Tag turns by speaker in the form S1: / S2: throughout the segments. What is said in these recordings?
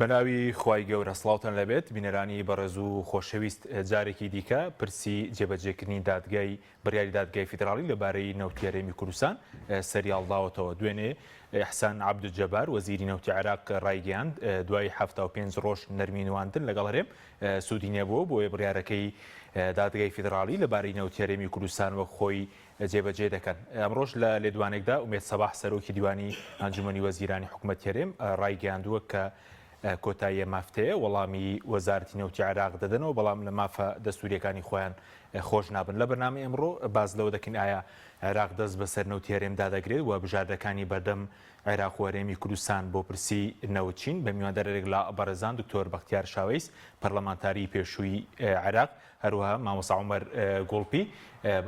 S1: بەناوی خوای گەورە سڵاوتان لەبێت بینەرانی بەڕێز و خۆشەویست جارێکی دیکە پرسی جێبەجێکردنی دادگای بڕیاری دادگای فیدراڵی لەبارەی نەوتی هەرێمی کوردستان سەریاڵداوەتەوە. دوێنێ ئیحسان عەبدولجەبار وەزیری نەوتی عێراق ڕایگەیاند دوای 75 ڕۆژ نەرمینواندن لەگەڵ هەرێم سوودی نێبووە بۆیە بڕیارەکەی دادگای فیدراڵی لەبارەی نەوتی هەرێمی کوردستان وەک خۆی جێبەجێ دەکەن. ئەمڕۆژ لە لێدوانێکدا ئومێد سەباح سەرۆکی دیوانی ئەنجومەنی وەزیرانی حکوومەتی هەرێم ڕایگەیاندووە کە کۆتاییە مافتەیە وەڵامی وەزارەتی نەوتی عێراق دەدەنەوە بەڵام لە مافە دەستوریەکانی خۆیان خۆش نابن. لە بەرنامەی ئەمڕۆ باز لەوە دەکەین ئایا عێراق دەست بەسەر نەوتی هەرێمدا دەگرێت و بژاردەکانی بەردەم عێراق و هەرێمی کوردستان بۆ پرسی نەوتچین بە میواندەرێک لە بەڕێزان دکتۆر بەختیار شاوەیس پەرلەمانتاری پێشووی عێراق، هەروەها مامۆستا عومەر گوڵپی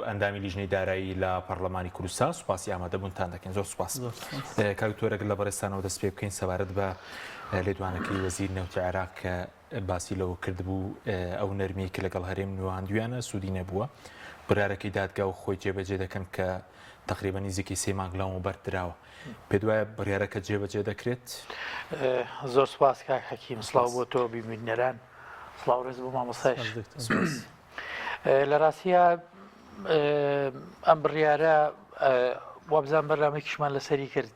S1: ئەندامی لیژنەی دارایی لە پەرلەمانی کوردستان. سوپاسی ئامادەبوونتان دەکەین. زۆر سوپاس. کاکتۆرێک لە بەڕێستانەوە دەست پێ بکەین سەبارەت بە لێدوانەکەی وەزیر نەوتی عێراق کە باسی لەوە کردبوو ئەو نەرمیە کە لەگەڵ هەرێم نواندویانە سوودی نەبووە. بڕارەکەی دادگا و خۆی جێبەجێ دەکەن کە تقریبا نزیکی 3 مانگ لەوە بەردراوە. پێ دوایە بڕیارەکە جێبەجێ دەکرێت؟
S2: زۆر سوپاس کاک حەکیم. سڵاو بۆ تۆ بیبینەران، سڵاو ڕێز بۆ مامۆستایش. لە ڕاستیە ئەم بڕیارە وابزان بەرنامەیەکیشمان لەسەری کرد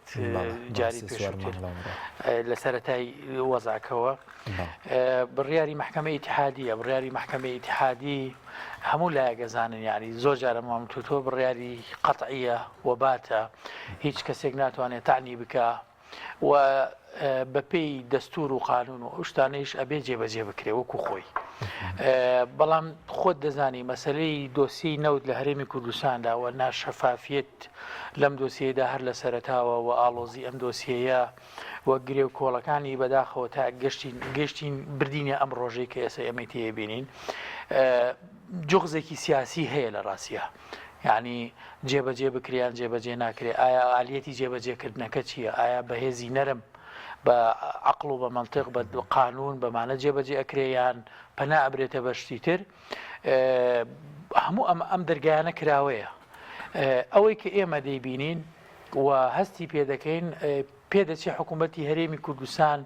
S2: جاری پێشووتر لە سەرەتای وەزاکەوە. بڕیاری محکەمەی ئیتیحادیە. بڕیاری محکەمەی ئیتیحادی هەموو لایەگەزانن، یعنی زۆر جارە مامتوتۆ بڕیاری قەتعیە وەباتە، هیچ کەسێک ناتوانێت تعنی بکە و بەپێی دەستور و قانون و ئەو شتانەیش ئەبێ جێبەجێ بکرێ وەکو خۆی. بەڵام خۆت دەزانی مەسلەی دۆسیی نەوت لە هەرێمی کوردستاندا و ناشەفافیت لەم دۆسیەدا هەر لە سەرەتاوە و ئاڵۆزی ئەم دۆسیەیە وە گرێ و کۆڵەکانی بەداخەوە تا گەشتین بردینە ئەم ڕۆژەی کە ئێستا ئێمە تێبینین جوغزێکی سیاسی هەیە لە ڕاستیە، یعنی جێبەجێ بکریان جێبەجێ ناکرێت. ئایا ئالیەتی جێبەجێکردنەکە چییە؟ ئایا بەهێزی نەرم بە عقل و بە منطق بە قانون بەمانە جێبەجێ ئەکرێیان پەنا ئەبرێتە بەشتی تر؟ هەموو ئەم دەرگایانە کراوەیە. ئەوەی کە ئێمە دەیبینین و هەستی پێ دەکەین پێدەچی حکوومەتی هەرێمی کوردستان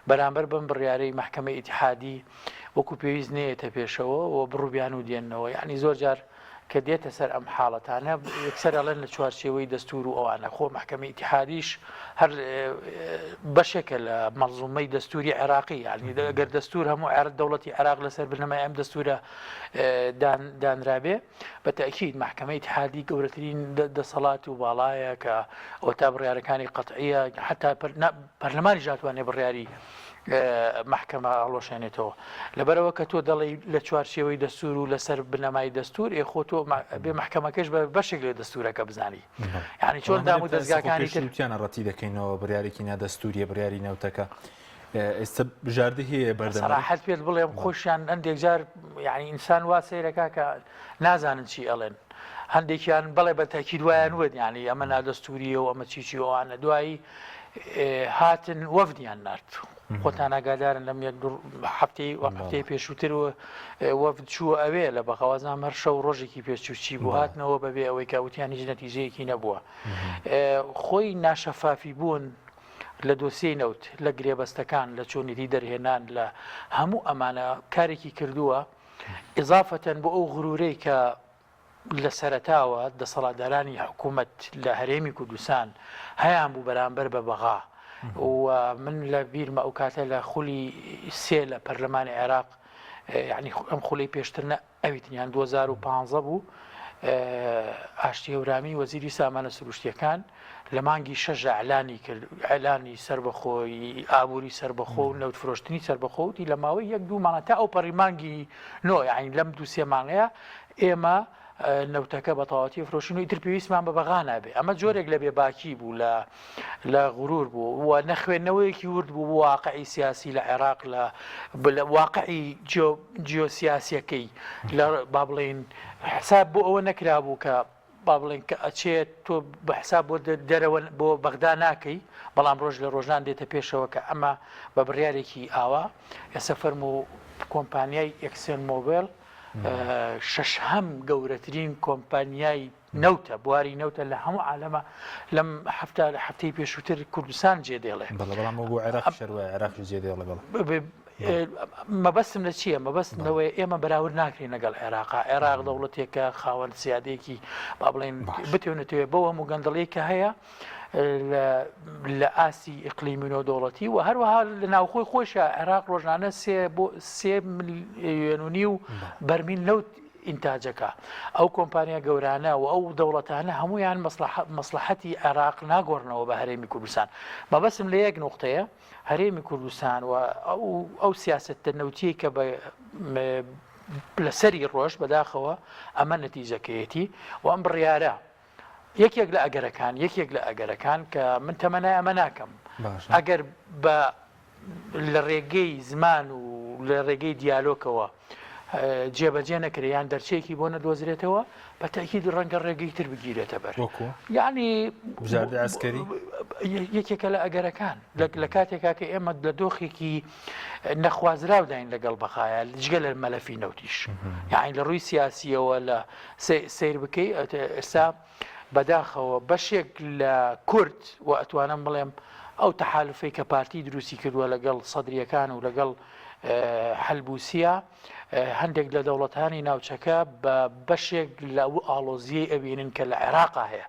S2: بەرامبەر بم بڕیارەی محکەمەی ئیتیحادی وەکو پێویست نێتە پێشەوە و بڕووبیان و دێنەوە. یعنی زۆر جار کە دێتە سەر ئەم حاڵەتانە یەکسەر ئەڵێن لە چوارچێوەی دەستور و ئەوانە. خۆ محکەمەی ئیتیحادیش هەر بەشێکە لە مەڵزومەی دەستوری عێراقی، یعنی ئەگەر دەستور هەموو دەوڵەتی عێراق لەسەر بنەمای ئەم دەستورە دانرابێ بەتەکید محکەمەی ئیتیحادی گەورەترین دەسەڵات و باڵایە کە ئەو تا بڕیارەکانی قەتعیە حتا پەرلەمانی ژاتوانێ بڕیاری محکەمە ئاڵۆشێنێتەوە. لەبەرەوە کە تۆ دەڵی لە چوارچێوەی دەستور و لەسەر بنەمای دەستور خۆ تۆ بێ محکەمەکەش بە بەشێک لە دەستورەکە بزانی. یعنی چۆن دام و دەستگاکانی
S1: تریانە ڕەتی دەکەینەوە بڕیارێکی نادەستوریە بڕیاری نەوتەکە ئێستا بژاردە هەیە بەردەم
S2: سەراحەت پێت بڵێم خۆشیان هەندێک جار یعنی ئینسان وا سەیرەکە کە نازانن چی ئەڵێن، هەندێکیان بەڵێ بە تاکید وایان وت یعنی ئەمە نادەستوریە و ئەمە چیچی ئەوانە دوایی هاتن وەفدیان نرد. خۆتان ئاگادارن لەم هەفتەی پێشووتر وەفد چووە ئەوێ لە بەخەوازان هەر شەو ڕۆژێکی پێچووچی بوو هاتنەوە بەبێ ئەوەی کەوتیان هیچ نەتیجەیەکی نەبووە. خۆی ناشەفافی بوون لە دۆسیەی نەوت لە گرێبەستەکان لە چۆنیتی دەرهێنان لە هەموو ئەمانە کارێکی کردووە ئیزافەتەن بۆ ئەو غرورەی کە لە سەرەتاوە دەسەڵاتدارانی حکوومەت لە هەرێمی کوردستان هەیان بوو بەرامبەر بە بەغا. و من لە بیرمە ئەو کاتە لە خولی 3 لە پەرلەمانی عێراق، یعنی ئەم خولی پێشترە ئەویتنیان 2015 بوو، ئاشتی هەورامی وەزیری سامانە سروشتیەکان لە مانگی 6 ئەعلانی کرد، ئەعلانی سربەخۆی ئابووری سربەخۆ و نەوت فرۆشتنی سربەخۆوتی لە ماوەی 1-2 مانگە تا ئەو پەڕی مانگی نۆ، یعنی لەم 2-3 مانگەیە ئێمە نەوتەکە بە تەواوەتی فرۆشین و ئیتر پێویستمان بە بەغا نابێ. ئەمە جۆرێک لە بێباکی بوو لە غرور بوو و نەخوێندنەوەیەکی ورد بوو بۆ واقعی سیاسی لە عێراق لە واقعی جیۆسیاسیەکەی لە با بڵێن حساب بۆ ئەوە نەکرا بوو کە با بڵێن کە ئەچێت تۆ بە حساب بۆ دەرەوە بۆ بەغدا ناکەی، بەڵام ڕۆژ لە ڕۆژان دێتە پێشەوە کە ئەمە بە بڕیارێکی ئاوا ئێستا فەرموو کۆمپانیای ئەکسیۆن مۆبیل شەشهەم گەورەترین کۆمپانیای نەوتە بواری نەوتە لە هەموو عالەمە لەم هەفتەی پێشووتر کوردستان جێدێڵێ
S1: بەڵام بۆ عێراق شەروە عێراق جێدێڵێ بەڵێ
S2: مەبەستم لە چییە؟ مەبەستمەوەی ئێمە بەراورد ناکرین لەگەڵ عێراقا. عێراق دەوڵەتێکە خاوەن سیادێکی با بڵێن بتێنێتەوە بەوە هەموو گەندەڵەیەکە هەیە لە ئاسی ئیقلیمی و دەوڵەتی و هەروەها لە ناوخۆی خۆشە عێراق ڕۆژانە 3 ملیۆن و نیو بەرمیل نەوت ئینتاجەکە. ئەو کۆمپانیا گەورانە و ئەو دەوڵەتانە هەمویان مەسلحەتی عێراق ناگۆڕنەوە بە هەرێمی کوردستان. مەبەستم لە یەک نقطەیە هەرێمی کوردستان و ئەو سیاسەتە نەوتیە کە لەسەری ڕۆژ بەداخەوە ئەمە نەتیجەکەیەتی و ئەم بڕیارە یەکێک لە ئەگەرەکان کە من تەمەنای ئەمە ناکەم ئەگەر لە ڕێگەی زمان و لە ڕێگەی دیالۆکەوە جێبەجێ نەکریان دەرچێکی بۆ نەدۆزرێتەوە بە تاکید ڕەنگە ڕێگەی تر بگیرێتە بەر یعنی
S1: بژاردە ئەسکەری
S2: یەکێکە لە ئەگەرەکان لە کاتێکا کە ئێمە لە دۆخێکی نەخوازراوداین لەگەڵ بەخایە جگە لە مەلەفی نەوتیش یعنی لە ڕووی سیاسیەوە لە سیر بکەی ئێستا بەداخەوە بەشێک لە کورد و ئەتوانم بڵێم ئەو تەحالفەی کە پارتی دروستی کردووە لەگەڵ سەدریەکان و لەگەڵ هەلبوسیە هەندێک لە دەوڵەتانی ناوچەکە بە بەشێک لە ئەو ئاڵۆزیەی ئەوێنن کە لە عێراقا هەیە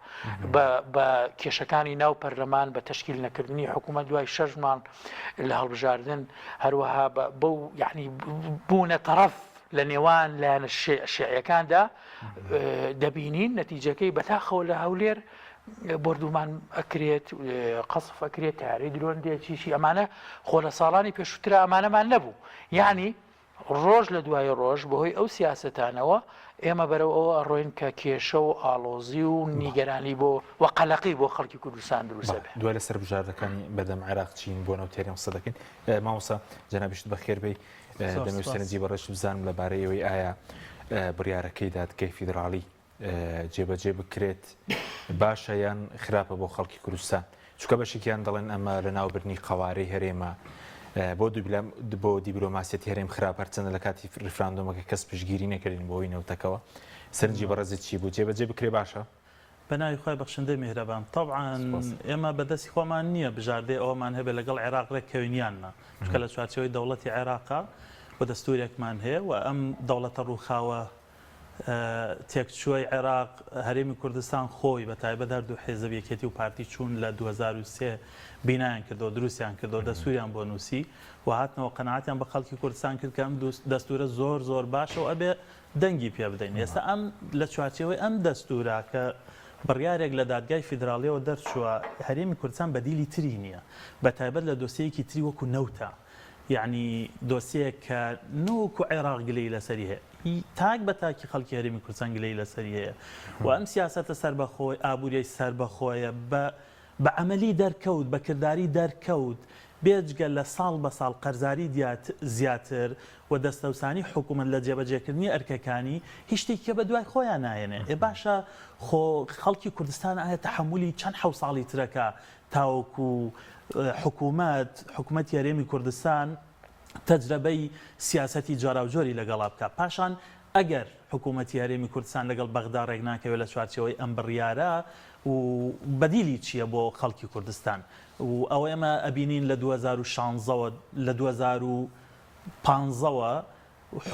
S2: بە کێشەکانی ناو پەرلەمان بە تەشکیل نەکردنی حکوومەت دوای 6 مانگ لە هەڵبژاردن هەروەها بەو یعنی بوونە تەرەف لە نێوان لایەنە شیعیەکاندا دەبینین نەتیجەکەی بەتاخەوە لە هەولێر بردومان ئەکرێت قەسف ئەکرێت تاری درۆن دێکیشی ئەمانە خۆ لە ساڵانی پێشووترە ئەمانەمان نەبوو یعنی ڕۆژ لە دوای ڕۆژ بەهۆی ئەو سیاسەتانەوە ئێمە بەرەو ئەوە ڕۆین کە کێشە و ئاڵۆزی و نیگەرانی بۆ وەقەلەقی بۆ خەڵکی کوردستان دروستە بێت.
S1: دوای لەسەر بژاردەکانی بەدەم عێراق چین بۆ نەوتێریان قسە دەکەین. مامۆستا جەنابیشت بەخێربەی دەمەوێت بەڕێش بزانم لەبارەی ئەوەی ئایا بڕیارەکەی دادگای فیدراڵی جێبەجێ بکرێت باشە یان خراپە بۆ خەڵکی کوردستان چونکە بەشێکیان دەڵێن ئەمە لە ناوبردنی قەوارەی هەرێمە بۆ دیبلۆماسیەتی هەرێم خراپ هەرچەندە لە کاتی ریفراندۆمەکە کەس پشتگیری نەکردین بۆی نەوتەکەەوە سەرنجی بەڕێزت چی بوو جێبەجێ بکرێ باشە
S3: بەناوی خۆی بەخشندەی میهرەبان طبعاً ئێمە بەدەستی خۆمان نییە بژاردەی ئەوەمان هەبێت لەگەڵ عێراق ڕێککەوێنیاننا چونکە لە چوارچەوەی دەوڵەتی عێراقا بۆ دەستوورێکمان هەیە و ئەم دەوڵەتە ڕووخاوە تێکچووی عێراق هەرێمی کوردستان خۆی بە تایبەت هەردوو حێزب یەکێتی و پارتی چوون لە 2023 بینایان کردەوە دروستیان کردەوە دەستوریان بۆ نووسی و هاتنەوە قەناعەتیان بە خەڵکی کوردستان کرد کە ئەم دەستورە زۆر باشە و ئەبێ دەنگی پێ بدەین. ئێستا ئەم لە چوارچەوەی ئەم دەستورە کە بڕیارێک لە دادگای فیدراڵیەوە دەرچووە هەرێمی کوردستان بەدیلی تری نییە بە تایبەت لە دۆسیەکی تری وەکو نەوتە یعنی دۆسیەک کە نوکو عێراق گلەی لەسەری هەیە تاک بە تاکی خەڵکی هەرێمی کوردستان گلەی لەسەری هەیە و ئەم سیاسەتە سەربەخۆی ئابووریەی سەربەخۆیە بە عەمەلی دەرکەوت بە کردداری دەرکەوت بێجگە لە ساڵ بە ساڵ قەرزاری زیاتر و دەستەوسانی حکوومەت لە جێبەجێکردنی ئەرکەکانی هیچ شتێکی بە دوای خۆیان نایەنێ باشە خەڵکی کوردستان ئایا تەحمولی چەند حەو ساڵی ترەکە تاوەکو حکوومەتی هەرێمی کوردستان تەجربەی سیاسەتی جۆراوجۆری لەگەڵا بکە پاشان ئەگەر حکوومەتی هەرێمی کوردستان لەگەڵ بەغدا ڕێک ناکەوێت لە چوارچەوەی ئەم بڕیارە و بەدیلی چییە بۆ خەڵکی کوردستان و ئەوە ئێمە ئەبینین لە 2016 لە 2015ەوە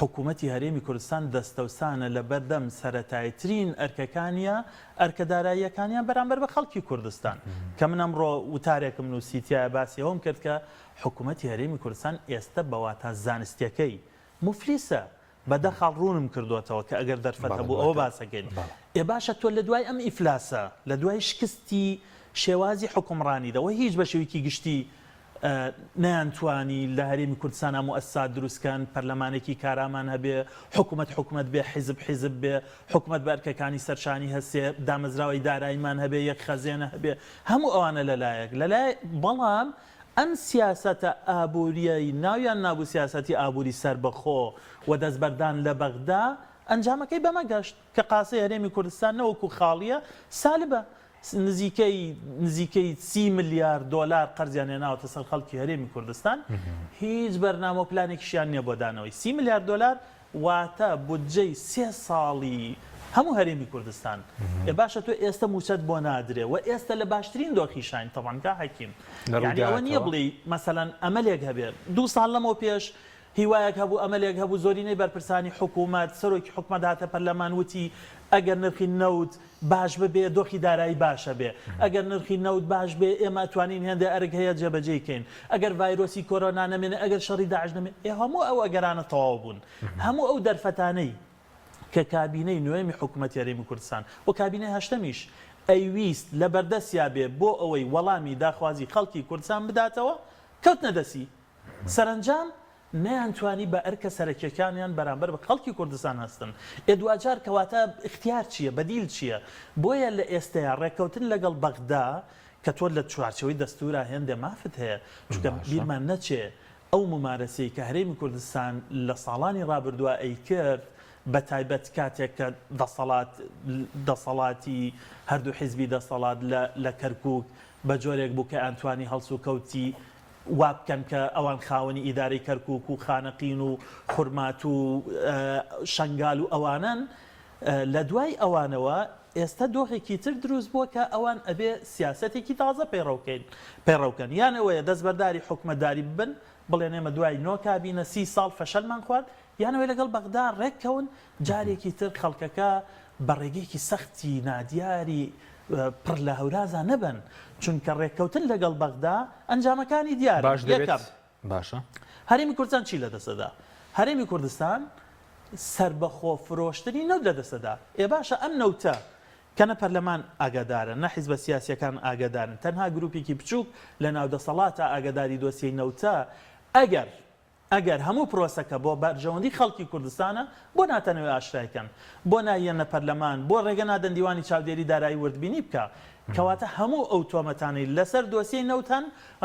S3: حکوومەتی هەرێمی کوردستان دەستەوسانە لە بەردەم سەرەتایترین ئەرکەکانیە ئەرکەداراییەکانیان بەرامبەر بە خەڵکی کوردستان کە من ئەمڕۆ وتارێکم نووسیتیایە باسی ئەوم کرد کە حکوومەتی هەرێمی کوردستان ئێستا بەواتە زانستیەکەی مفلیسە بەدەخەڵ ڕوونم کردوێتەوە کە ئەگەر دەرفەتە بوو ئەوە باسەکەین باشە تۆ لە دوای ئەم ئیفلاسە لە دوای شکستی شێوازی حکومڕانیدەوە هیچ بە شێوەیەکی گشتی نەیانتوانی لە هەرێمی کوردستان مؤسسات دروستکەن پەرلەمانێکی کارامان هەبێ حکوومەت بێ حیزب بێ حکوومەت بەرکەکانی سەرشانی هەسێ دامەزراوەی داراییمان هەبێ یەک خەزێنە هەبێ هەموو ئەوانە لەلایەک بەڵام ئەم سیاسەتە ئابووریەی ناویان نابوو سیاسەتی ئابووری سەربەخۆ و دەستبەردان لە بەغدا ئەنجامەکەی بەمەگەشت کە قاسەی هەرێمی کوردستان نەوەکو خاڵیە سالبە نزیکەی 30 ملیارد دلار قەرزیان هێناوەتە سەر خەڵکی هەرێمی کوردستان هیچ بەرنامە و پلانێکیشیان نییە بۆ دانەوەی 30 ملیارد دلار واتە بودجەی 3 ساڵی هەموو هەرێمی کوردستان باشە تۆ ئێستا موچەت بۆ نادرێ و ئێستا لە باشترین دۆخیشین تەوانکە حەکیم یعنی ئەوە نییە بڵێ مەسەلەن ئەمەلێک هەبێت 2 ساڵ لەمەوە پێش هیوایەک هەبوو ئەمەلێک هەبوو زۆرینەی بەرپرسانی حکوومەت سەرۆکی حکومەت هاتە پەرلەمان وتی ئەگەر نرخی نەوت باش ببێ دۆخی دارایی باشە بێ ئەگەر نرخی نەوت باش بێ ئێمە ئەتوانین هێندە ئەرگ هەیە جێبەجێکەین ئەگەر ڤایرۆسی کۆرۆنا نەمێنێ ئەگەر شەڕی داعش نەمێنێ هەموو ئەو ئەگەرانە تەواو بوون هەموو ئەو دەرفەتانەی کە کابینەی نوێمی حکوومەتی هەرێمی کوردستان و کابینەی هەشتەمیش ئەیویست لە بەردەستیا بێ بۆ ئەوەی وەڵامی داخوازی خەڵکی کوردستان بداتەوە کەوت نەدەسی سەرنجام نەیانتوانی بە ئەرکە سەرەکیەکانیان بەرامبەر بە خەڵکی کوردستان هەستن دوجار کەواتە اختیار چییە بەدیل چییە بۆیە لە ئێستەیە ڕێککەوتن لەگەڵ بەغدا کە تۆ لە چوارچەوەی دەستورە هێندە مافت هەیە چونکە بیرمان نەچێ ئەو ممارەسەی کە هەرێمی کوردستان لە ساڵانی ڕابردووە ئەی کرد بە تایبەت کاتێک کە دەسەڵاتی هەردوو حیزبی دەسەڵات لە کەرکووک بە جۆرێک بوو کە ئەتوانی هەڵس و کەوتی وا بکەن کە ئەوان خاوەنی ئیدارەی کەرکووک و خانەقین و خورمات و شنگال و ئەوانن لە دوای ئەوانەوە ئێستا دۆخێکی تر دروست بووە کە ئەوان ئەبێ سیاسەتێکی تازە پەیڕەوکەن یان ئەوەیە دەستبەرداری حکومەتداری ببن بڵێن ئێمە دوای نۆ کابینە 30 ساڵ فەشەلمان خوارد یانەوەی لەگەڵ بەغدا ڕێککەون جارێکی تر خەڵکەکە بە ڕێگەیەکی سەختی نادیاری پڕ لە هەورازە نەبن چونکە ڕێککەوتن لەگەڵ بەغدا ئەنجامەکانی دیار
S1: باشە
S3: هەرێمی کوردستان چی لەدەسەدا هەرێمی کوردستان سربەخۆ فرۆشتنی نەوت لەدەسەدا باشە ئەم نەوتە کەنە پەرلەمان ئاگادارن نە حیزبە سیاسیەکان ئاگادارن تەنها گروپێکی بچووک لە ناودەسەڵاتە ئاگاداری دۆسیەی نەوتە ئەگەر هەموو پرۆسەکە بۆ بەرژەوەندی خەڵکی کوردستانە بۆ ناتەنەوەی ئاشرایکەن بۆ نایەنە پەرلەمان بۆ ڕێگە نادەن دیوانی چاودێری دارایی وردبینی بکە کەواتە هەموو ئەو تۆمەتانەی لەسەر دۆسیەی نەوتان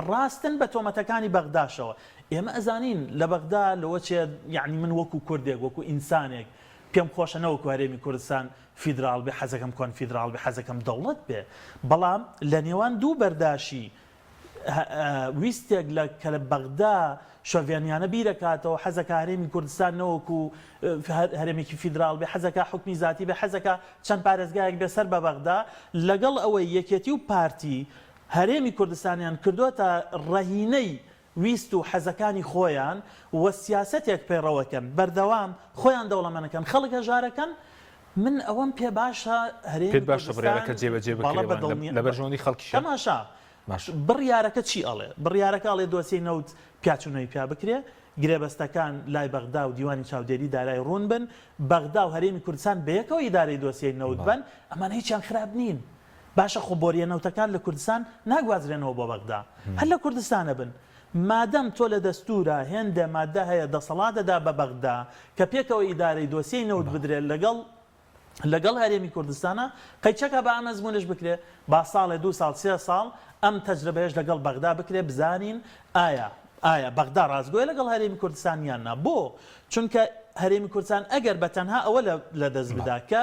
S3: ڕاستن بە تۆمەتەکانی بەغداشەوە ئێمە ئەزانین لە بەغدا لەوە چێ یعنی من وەکو کوردێک وەکو ئینسانێک پێم خۆشە نەوەکو هەرێمی کوردستان فیدرال بێ حەزەکەم کۆن فیدرال بێ حەزەکەم دەوڵەت بێ بەڵام لە نێوان دوو بەرداشی ویستێک کە لە بەغدا شۆڤێنیانە بیرەکاتەوە حەزەکە هەرێمی کوردستان نەوەکو هەرێمێکی فیدرال بێ حەزەکە حکمی زاتی بێ حەزەکە چەند پارێزگایەک بێسەر بە بەغدا لەگەڵ ئەوەی یەکێتی و پارتی هەرێمی کوردستانیان کردوتە ڕەهینەی ویست و حەزەکانی خۆیان وە سیاسەتێک پێڕەوەکەن بەردەوام خۆیان دەوڵەمەنەکەن خەڵک هەژارەکەن من ئەوەم پێ باشە هەرێمی
S1: باشە جێبەجێ بکرێن لە بەرژەوەندی خەڵکی
S3: تەماشا بڕیارەکە چی ئەڵێ بڕیارەکە ئەڵێ دۆسیەی نەوت پیاچوونەوەی پیا بکرێ گرێبەستەکان لای بەغدا و دیوانی چاودێری دارای ڕوون بن بەغدا و هەرێمی کوردستان بەیەکەوە ئیدارەی دۆسیەی نەوت بن ئەمان هیچیان خراپ نین باشە خۆبۆریە نەوتەکان لە کوردستان ناگوازرێنەوە بۆ بەغدا هەر لە کوردستانە بن مادەم تۆ لە دەستورە هێندە مادە هەیە دەسەڵاتەدا بە بەغدا کە پێکەوە ئیدارەی دۆسیەی نەوت بدرێت لەگەڵ هەرێمی کوردستانە قەیچەکە بە ئامەزمونش بکرێ با ساڵێ 2 ساڵ 3 ساڵ ئەم تەجربەیەش لەگەڵ بەغدا بکرێ بزانین ئایا بەغدا ڕازگۆی لەگەڵ هەرێمی کوردستانیان نا بۆ چونکە هەرێمی کوردستان ئەگەر بە تەنها ئەوە لە دەست بدا کە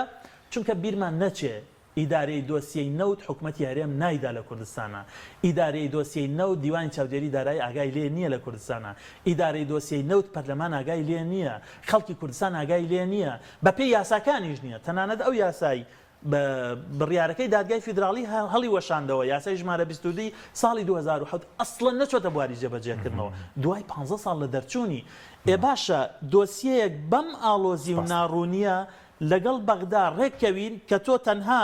S3: چونکە بیرمان نەچێ ئیدارەی دۆسیەی نەوت حکوومەتی هەرێم نایدا لە کوردستانە ئیدارەی دۆسیەی نەوت دیوانی چاودێری دارایی ئاگای لێ نییە لە کوردستانە ئیدارەی دۆسیەی نەوت پەرلەمان ئاگای لێ نییە خەڵکی کوردستان ئاگای لێ نییە بەپێی یاساکانیش نییە تەنانەت ئەو یاسایی بڕیارەکەی دادگای فیدراڵی هەڵی وەشاندەوە یاسای ژمارە 22 ساڵی 2007 ئەسڵەن نەچۆتە بواری جێبەجێکردنەوە دوای 15 ساڵ لە دەرچوونی باشە دۆسیەیەک بەم ئاڵۆزی و ناڕوونیە لەگەڵ بەغدا ڕێککەوین کە تۆ تەنها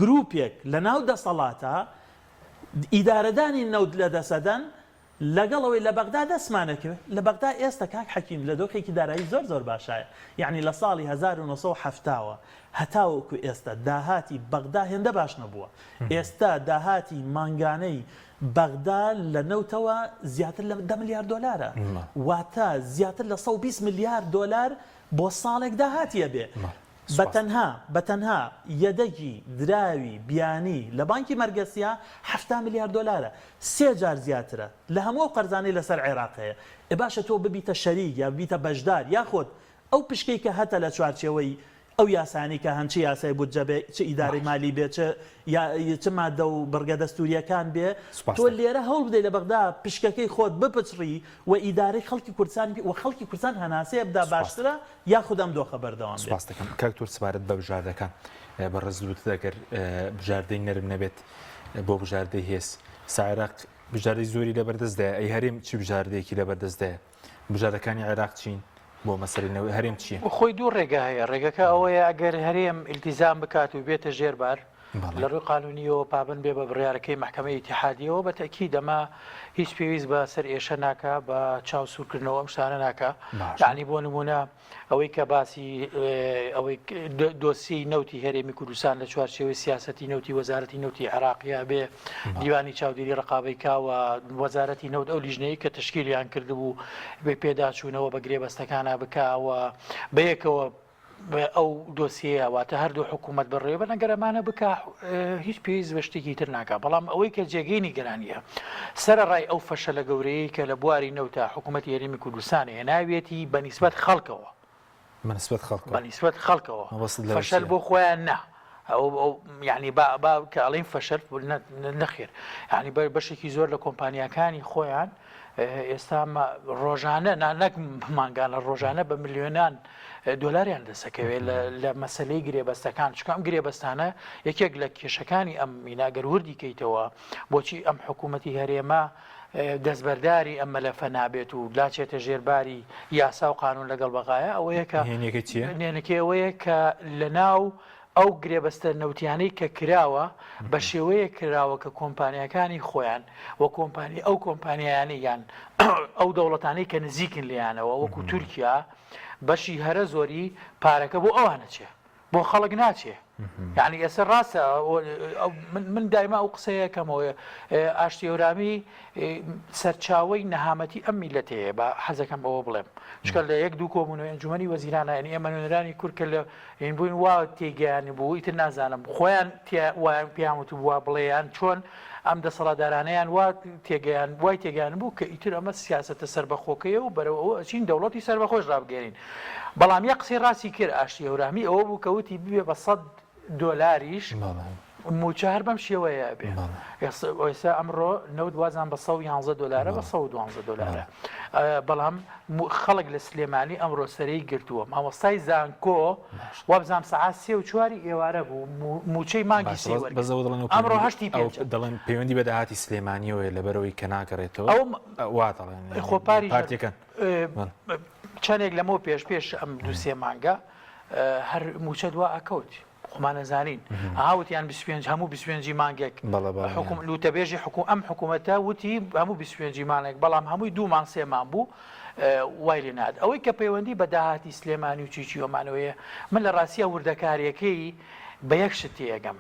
S3: گروپێک لە ناو دەسەڵاتە ئیدارەدانی نەوت لە دەسەدەن لەگەڵەوەی لە بەغدا دەستمانەکەوێت لە بەغدا ئێستا کاک حەکیم لە دۆخێکی دارایی زۆر باشایە یعنی لە ساڵی 1970ەوە هەتاوەکو ئێستا داهاتی بەغدا هێندە باش نەبووە ئێستا داهاتی مانگانەی بەغدا لە نەوتەوە زیاتر لە 10 ملیار دۆلارە واتە زیاتر لە 120 ملیار دۆلار بۆ ساڵێک داهاتیە بێ بەتەنها یەدەگی دراوی بیانی لە بانکی مەرگەسیە 7 ملیار دۆلارە 3 جار زیاترە لە هەموو قەرزانەی لەسەر عێراقەیە باشە تۆ ببیتە شەریک یا ببیتە بەشدار یاخۆت ئەو پشکەی کە هەتە لە چوارچێوەی ئەو یاسانی کە هەنچی یاسای بودجە بێ چ ئیداری مالی بێ چ مادە و بڕگە دەستوریەکان بێ تۆ لێرە هەوڵ بدەیت لە بەغدا پشکەکەی خۆت بپچڕی و ئیدارەی خەڵکی کوردستان و خەڵکی کوردستان هەناسەیە بدا باشترە یاخود ئەم دۆخە بەردەوام بێت.
S1: سپاس دەکەم کاکتۆر سپارەت بە بژاردەکان بەڕێزلوت دەگەر بژاردەی نەرم نەبێت بۆ بژاردەی هێز ساعراق بژاردەی زۆری لەبەردەستدایە ئەی هەرێم چی بژاردەیەکی لەبەردەستدایە بژاردەکانی عێراق چین بۆ مەسەرینەوەی هەرێم چییە؟
S2: خۆی دوو ڕێگا هەیە ڕێگەکە ئەوەیە ئەگەر هەرێم ئیلتیزام بکات و بێتە ژێربار لە ڕووی قانونیەوە پابند بێ بە بڕیارەکەی محکەمەی ئیتیحادیەوە بە تەکید دەما هیچ پێویست بە سەر ئێشە ناکە بە چاوسورکردنەوە ئەم شتانە ناکە یعنی بۆ نمونە ئەوەی کە باسی ئەوەی دۆسی نەوتی هەرێمی کوردستان لە چوارچێوەی سیاسەتی نەوتی وەزارەتی نەوتی عێراقیە بێ دیوانی چاودێری ڕقابەی کاوە وەزارەتی نەوت ئەو لیژنەیە کە تشکیلیان کردبوو بێ پێداچوونەوە بە گرێبەستەکانە بکاوە بەیەکەوە ئەو دۆسیەیە واتە هەردوو حکوومەت بڕێ بە نەگەرەمانە بکە هیچ پێویست بە شتێکی تر ناکە بەڵام ئەوەی کە جێگەی نیگەرانیە سەرڕای ئەو فەشە لە گەورەیە کە لە بواری نەوتە حکوومەتی هەرێمی کوردستان هێناوێتی بەنیسبەت خەڵکەوە بەنیسبەت خەڵکەوە فەشەل بۆ خۆیان نا ئەو یعنی کە ئەڵین فەشەل نەخێر ینی بەشێکی زۆر لە کۆمپانیەکانی خۆیان ئێستا ڕۆژانە نانەک مانگانە ڕۆژانە بە ملیۆنان دۆلاریان دەسەکەوێت لە مەسلەی گرێبەستەکان چکە ئەم گرێبەستانە یەکێک لە کێشەکانی ئەم میناگەر وردی کەیتەوە بۆچی ئەم حکوومەتی هەرێمە دەستبەرداری ئەم مەلەفە نابێت و لاچێتە ژێرباری یاسا و قانون لەگەڵ بەغایە ئەوەیە کە نێنەکەی ئەوەیە کە لە ناو ئەو گرێبەستە نەوتیانەی کە کراوە بە شێوەیە کراوە کە کۆمپانیەکانی خۆیان و کۆمپانی ئەو کۆمپانیایانی یان ئەو دەوڵەتانەی کە نزیکن لیانەوە وەکو تورکیا بەشی هەرە زۆری پارەکە بۆ ئەوانە چێ بۆ خەڵک ناچێ یعنی ئێستا ڕاستە من دایما ئەو قسەیە کەمەوە ئاشتیێورامی سەرچاوەی نەهامەتی ئەم میلەتەیە بە حەزەکەم ئەوە بڵێم چکە لە یەک دوو کۆبوونەوەی ئەنجومەنی وەزیرانە یعنی ئێمە نوێنەرانی کورد کە لە بووین وا تێگەیان بوو ئیتر نازانم خۆیان وایان پیاموت بووە بڵێیان چۆن ئەم دەسەڵاتدارانەیان وا تێگەیان وای تێگەیان بوو کە ئیتر ئەمە سیاسەتە سربەخۆکەیە و بەرەوە ئەچین دەوڵەتی سربەخۆش ڕابگەێنین بەڵام یە قسەی ڕاستی کرد ئاشتیێورامی ئەوە بوو کەوتی ببێ بە $100 موچە هەر بەم شێوەیە بێ ئێستا ئەمڕۆ نەوت وازان بە $111 بە $112 بەڵام خەڵک لە سلێمانی ئەمڕۆ سەرەی گرتووە مامۆستای زانکۆ وابزانام سەعات 3 و 4 ئێوارە بوو موچەی مانگی ئەمڕۆ 8
S1: دەڵێن پەیوەندی بە داهاتی سلێمانیەوە لەبەرەوەی کە ناگەڕێتەوە وا دەڵێن
S2: خۆپاری پارتیەکان چەندێک لەمەوە پێش ئەم دووسێ مانگە هەر موچە دوا ئەکەوت خۆمانەزانین هاوتیان 25 هەموو 25 مانگێک لوتەبێژی ئەم حکوومەتە وتی هەموو 25 مانێک بەڵام هەمووی 2 مان 3 مان بوو وای لێ نات ئەوەی کە پەیوەندی بە داهاتی سلێمانی و چیچیۆمانەوەیە من لە ڕاستیە وردەکاریەکەی بە یەک شت تێگەم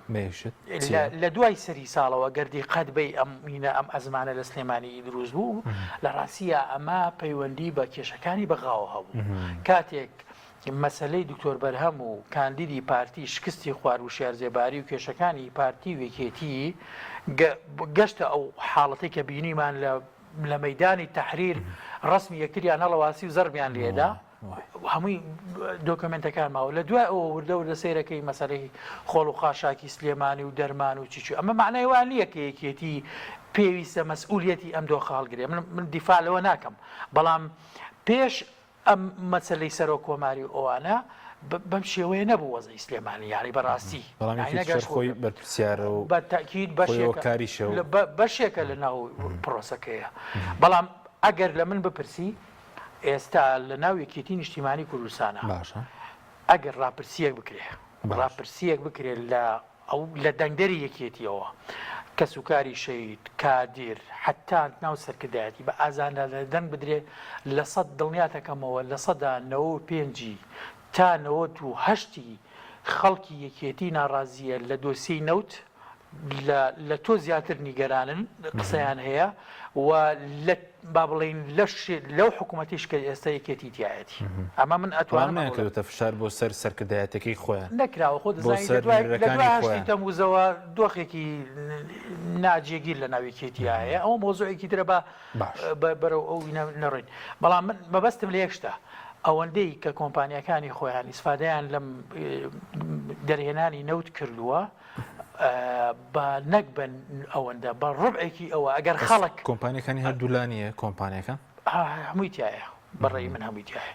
S2: لە دوای سەری ساڵەوە گەردی قەدبەی ئەم ئەزمانە لە سلێمانی دروست بوو لە ڕاستیە ئەمە پەیوەندی بە کێشەکانی بەغاوە هەبوو کاتێک مەسلەی دکتۆر بەرهەم و کاندیدی پارتی شکستی خوار و شێرزێباری و کێشەکانی پارتی وێکێتی گەشتە ئەو حاڵەتی کە بینیمان لە مەیدانی تەحریر ڕسمی یەکتریان هەڵەواسی و زەربیان لێدا هەمووی دۆکمنتەکان ماوە لە دوای ئەوە وردە سەیرەکەی مەسەلەی خۆڵ و خاشاکی سلێمانی و دەرمان و چیچوو ئەمە معنای وان نییە کە یەکێتی پێویستە مەسئولیەتی ئەم دۆ خاڵگرێ من دیفاع لەوە ناکەم بەڵام پێش ئەم مەسلەی سەرۆ کۆماری ئەوانە بەم شێوەیە نەبوو وەزەی سلێمانی یاری بەڕاستی
S1: خۆی بەرپرسیارە و
S2: بە تاکید بەشێکە لە ناو پرۆسەکەیە بەڵام ئەگەر لە من بپرسی ئێستا لە ناو یەکێتی نیشتیمانی کوردستانە ئەگەر ڕاپرسیەک بکرێت لە دەنگدەری یەکێتیەوە کە سوکاری شەید کادیر حتا ناو سەرکردایەتی بە ئازاندا لە دەنگ بدرێت لە 100 دڵنیاتەکەمەوە لە 95 تا 98 خەڵکی یەکێتی ناڕازیە لە دۆسیی نەوت لە تۆ زیاتر نیگەرانن قسەیان هەیە و با بڵین لەو حکوومەتیش کە ئێستا یەکێتی تایەتی ئەمە من ئەتوانم
S1: نەکەوتە فشار بۆ سەر سەرکردایەتەکەی خۆیان
S2: نەکراوە خۆ دەزانیت تەمووزەوە دۆخێکی ناجێگیر لە ناو یەکێتی هەیە ئەوە مۆزوعێکی ترە بە بەرەو ئەو نەڕێن بەڵام من مەبەستم لە یەک شتە ئەوەندەی کە کۆمپانیەکانی خۆیان ئیسفادەیان لەم دەرهێنانی نەوت کردووە بە نەک بن ئەوەندە بە ڕبعێکی ئەوە ئەگەر خەڵک
S1: کۆمپانیەکانی هەردوولانیە کۆمپانیەکان
S2: هەمووی تایە بەڕێی من هەمووی تایە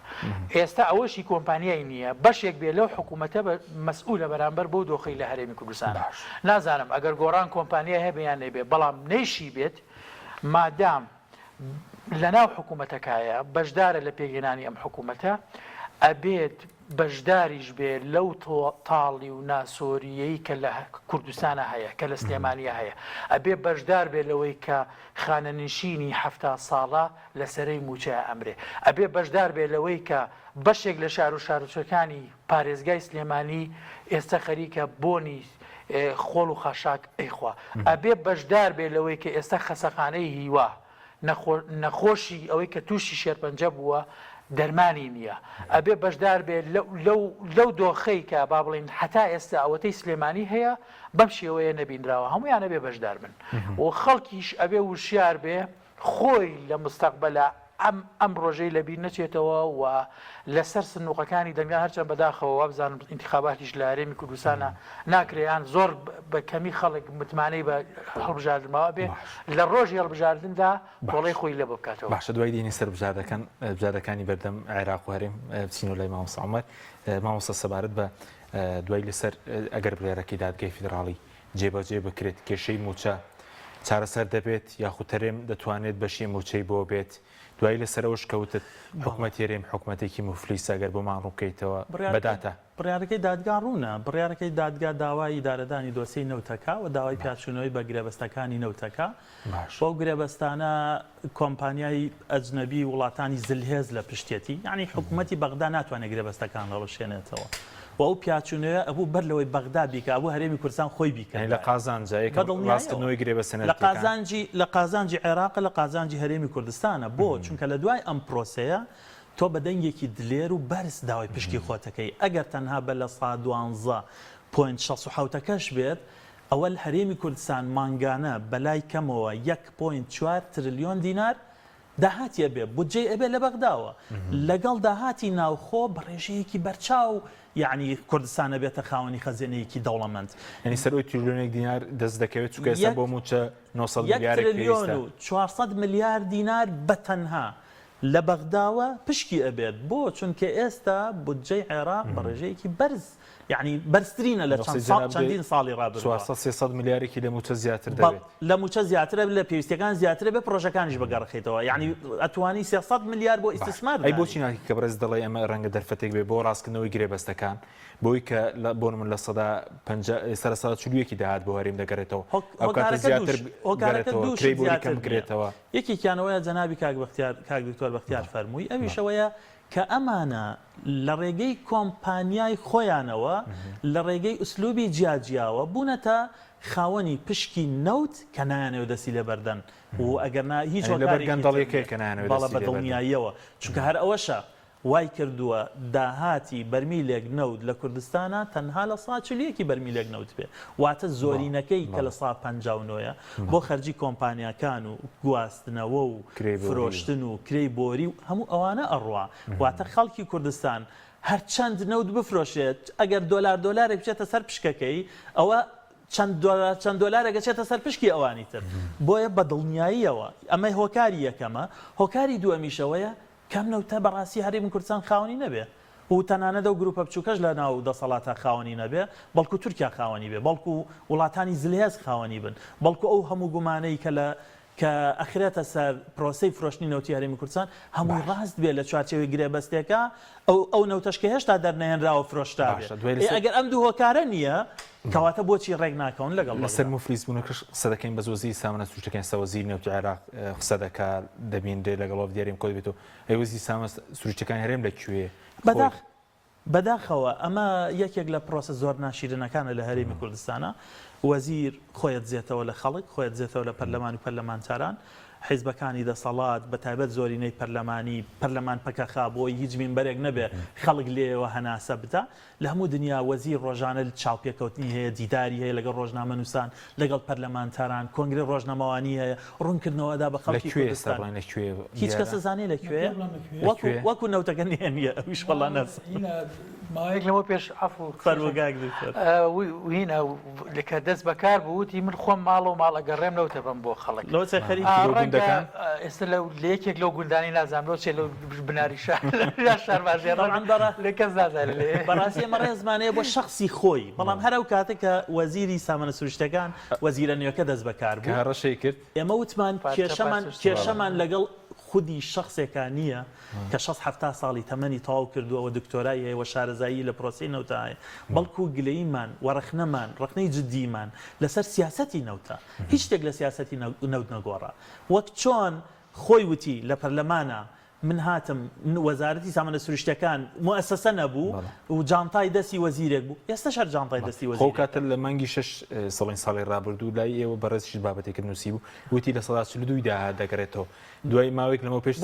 S2: ئێستا ئەوەشی کۆمپانیای نییە بەشێک بێ لەو حکوومەتە مەسئولە بەرامبەر بۆ دۆخی لە هەرێمی کوردستان نازانم ئەگەر گۆڕان کۆمپانیای هەبیان نەبێ بەڵام نەیشی بێت مادام لە ناو حکوومەتەکایە بەشدارە لە پێگەێنانی ئەم حکوومەتە ئەبێت بەشداریش بێ لەو تاڵی و ناسۆریەی کە لە کوردستانە هەیە کە لە سلێمانیە هەیە ئەبێ بەشدار بێ لەوەی کە خانەنشینی هەفتا ساڵە لەسەرەی موچە ئەمرێ ئەبێ بەشدار بێ لەوەی کە بەشێک لە شار و شارچەکانی پارێزگای سلێمانی ئێستا خەریکە بۆنی خۆڵ و خاشاک ئەیخوا ئەبێ بەشدار بێ لەوەی کە ئێستا خەسەخانەی هیوا نەخۆشی ئەوەی کە تووشی شێرپەنجە بووە دەرمانی نییە ئەبێ بەشدار بێت لەو دۆخەی کە با بڵین حتا ئێستا ئەوەتەی سلێمانی هەیە بەم شێوەیە نەبینراوە هەمویان ئەبێ بەشدار بن و خەڵکیش ئەبێ وشیار بێ خۆی لە مستەقبەلە ئەم ڕۆژەی لەبیر نەچێتەوە و لەسەر سنووقەکانی دەنگا هەرچەند بەداخەوە وابزانم انتخاباتیش لە هەرێمی کوردستانە ناکرێیان زۆر بە کەمی خەڵک متمانەی بە هەڵبژاردنەوە بێ لە ڕۆژی هەڵبژاردندا کۆڵەی خۆی لە بکاتەوە
S1: باشە دوای دینی سەر بژاردەکانی بەردەم عێراق و هەرێم بچین و لای مامۆستا عومەر مامۆستا سەبارەت بە دوای لەسەر ئەگەر بڕێارەکەی دادگای فیدراڵی جێبەجێ بکرێت کێشەی موچە چارەسەر دەبێت یاخود هەرێم دەتوانێت بەشی موچەی بۆ بێت دوای لەسەرەوەش کەوتت حکوومەت هێرێم حکوومەتێکی مفلیس ئەگەر بۆمان ڕووکەیتەوە بەداتە
S3: بڕیارەکەی دادگا ڕوونە بڕیارەکەی دادگا داوای دارەدانی دۆسەی نەوتەکە و داوای پیاچوونەوەی بە گرێبەستەکانی نەوتەکە بۆ گرێبەستانە کۆمپانیای ئەجنەبی وڵاتانی زلهێز لە پشتێتی یعنی حکوومەتی بەغدا ناتوانێت گرێبەستەکان هەڵەشێنێتەوە و ئەو پیاچوونەوە ئەبوو بەر لەوەی بەغدا بیکە ئەبوو هەرێمی کوردستان خۆی بیکە
S1: لە قازانجاڕاستکردنەوەی گرێبەستنە
S3: لە قازانجی عێراق لە قازانجی هەرێمی کوردستانە بۆ چونکە لە دوای ئەم پرۆسەیە تۆ بە دەنگێکی دلێر و بەرز داوای پشکی خۆتەکەی ئەگەر تەنها بە لە 12.6 بێت ئەوە هەرێمی کوردستان مانگانە بەلای کەمەوە 1.4 تریلیۆن دینار داهاتیە بێ بودجێ ئەبێ لە بەغداوە لەگەڵ داهاتی ناوخۆ بە ڕێژەیەکی بەرچاو یعنی کوردستانە بێتە خاوەنی خەزێنەیەکی دەوڵەمەند
S1: ینی سەرۆی تریلیۆنێک دینار دەست دەکەوێت چونکە ئێستا بۆ موچە 900 میلیارد
S3: تریلیۆن و 400 میلیارد دینار بەتەنها لە بەغداوە پشکی ئەبێت بۆ چونکە ئێستا بودجەی عێراق بە ڕێژەیەکی بەرز یعنی بەرزترینە لە چەندین ساڵی ڕابردووە
S1: 300 میلیارێکی لە موچە زیاتر دەبێت
S3: لە موچە زیاترە لە پێویستەکان زیاترە بێ پرۆژەکانیش بەگەڕخیتەوە یعنی ئەتوانی 300 میلیارد بۆ ئیستثمار
S1: ئەی بۆچی ناکە کە بەرز دەڵێ ئەمە ڕەنگە دەرفەتێک بێ بۆ ڕاستکردنەوەی گرێبەستەکان بۆی کە بۆ من لە سەدا چلوویەکی داهات بۆ هەرێم دەگەڕێتەوە ئەو کاتە زیاتر کەم بکرێتەوە
S3: یەکێکیانەوەیە جەنابی کاک دکتۆر بەختیار فەرمووی ئەویشەوەیە کە ئەمانە لە ڕێگەی کۆمپانیای خۆیانەوە لە ڕێگەی ئوسلوبی جیاجیاوە بوونەتە خاوەنی پشکی نەوت کە نایانەوە دەسی لێ بەردەن و ئەگەر هیچ بە دڵنیاییەوە چونکە هەر ئەوەشە وای کردووە داهاتی بەرمیلێک نەوت لە کوردستانە تەنها لە 140 بەرمیلێک نەوت بێ واتە زۆرینەکەی کە لە 159 بۆ خەرجی کۆمپانیەکان و گواستنەوە و فرۆشتن و کرێی بۆری و هەموو ئەوانە ئەڕوا واتە خەڵکی کوردستان هەرچەند نەوت بفرۆشێت ئەگەر دۆلارێک بچێتە سەر پشکەکەی ئەوە چەند دۆلارێکە چێتە سەر پشکی ئەوانی تر بۆیە بە دڵنیاییەوە ئەمە هۆکاری یەکەمە هۆکاری دووەمیشەوەیە کەم نەوتە بەڕاستی هەرێمی کوردستان خاوەنی نەبێ و تەنانەت و گروپە بچووکەش لە ناو دەسەڵاتە خاوەنی نەبێ بەڵکو تورکیا خاوەنی بێ بەڵکو وڵاتانی زلهێز خاوەنی بن بەڵکو ئەو هەموو گومانەی کە ئەخرێتە سەر پرۆسەی فرۆشتنی نەوتی هەرێمی کوردستان هەمووی ڕاست بێت لە چوارچێوەی گرێبەستێکە ئەو نەوتەشکە هێشتا دەرنێنراوە فرۆشتا بێت ئەگەر ئەم دوو هۆکارە نییە کەواتە بۆچی ڕێک ناکەون لەگەڵ
S1: لەسەر مفلیس بوونەکەش قسەدەکەین بە زۆزی سامانە سروشتەکەین سەوەزیر نەوتی عێراق قسە دەکات دەبیندرێ لەگەڵ دیاریم کۆ دەبێتەوە ئەیوەزی سامە سروشتەکانی هەرێم لەکوێ
S3: بەداخەوە ئەمە یەکێک لە پرۆسە زۆر ناشیرنەکانە لە هەرێمی کوردستانە وەزیر خۆیت زێتەوە لە خەڵک خۆیت زێتەوە لە پەرلەمان و پەرلەمانتاران حیزبەکانی دەسەڵات بە تایبەت زۆرینەی پەرلەمان پەکەخا بۆی هیچ مینبەرێک نەبێ خەڵک لێەوە هەناسە بدە لە هەموو دنیا وەزیر ڕۆژانە چاوپێکەوتنی هەیە دیداری هەیە لەگەڵ ڕۆژنامە نووسان لەگەڵ پەرلەمانتاران کۆنگرە ڕۆژنامەوانی هەیە ڕوونکردنەوەدا بە خەڵکی کوردستان هیچ کەس زانێ لەکوێ وەکو نەوتەکە نییە ئەویش وەڵا نەس
S2: ماوەیەک لەمە پێش عەفو
S3: فەرموگاک
S2: هینە لەکە دەست بەکار بووتی من خۆم ماڵ و ماڵەگەڕێم نەوتە بم بۆ خەڵک
S3: لەوچە خەریکی
S2: ئێستا لەو لەیەکێک لەو گوندانی نازانم چێ لەو بناری شارباژێڕان لە کەس نازانێت لێ
S3: بەڕاستی ئەمە ڕێزمانەیە بۆ شخصی خۆی بەڵام هەر ئەو کاتێک کە وەزیری سامانە سروشتەکان وەزیرە نوێەکە دەست بەکار بوو
S1: ڕەشەی کرد
S3: ئێمە وتمان کێشەمان لەگەڵ خودی شخصێکان نییە کە 60 ساڵی تەمەنی تەواو کردووەوە دکتۆرای هەیە و شارەزایی لە پرۆسی نەوتایە بەڵکو گلەیمان وەرەخنەمان ڕخنەی جددیمان لەسەر سیاسەتی نەوتە هیچ شتێک لە سیاسەتی نەوت نەگۆڕە وەک چۆن خۆی وتی لە پەرلەمانە من هاتم وەزارەتی سامانە سروشتەکان مؤسسە نەبوو و جانتای دەستی وەزیرێک بوو ئێستا شەر جانتای دەستی وەزیر
S1: خۆ کاتە لە مانگی 6 ساڵی ڕابردوو لای ئێوە بەڕێزیش بابەتێک نووسی بوو وتی لە 1942 دا دەگرێتەوە دوای ماوەیەک لەمە پێش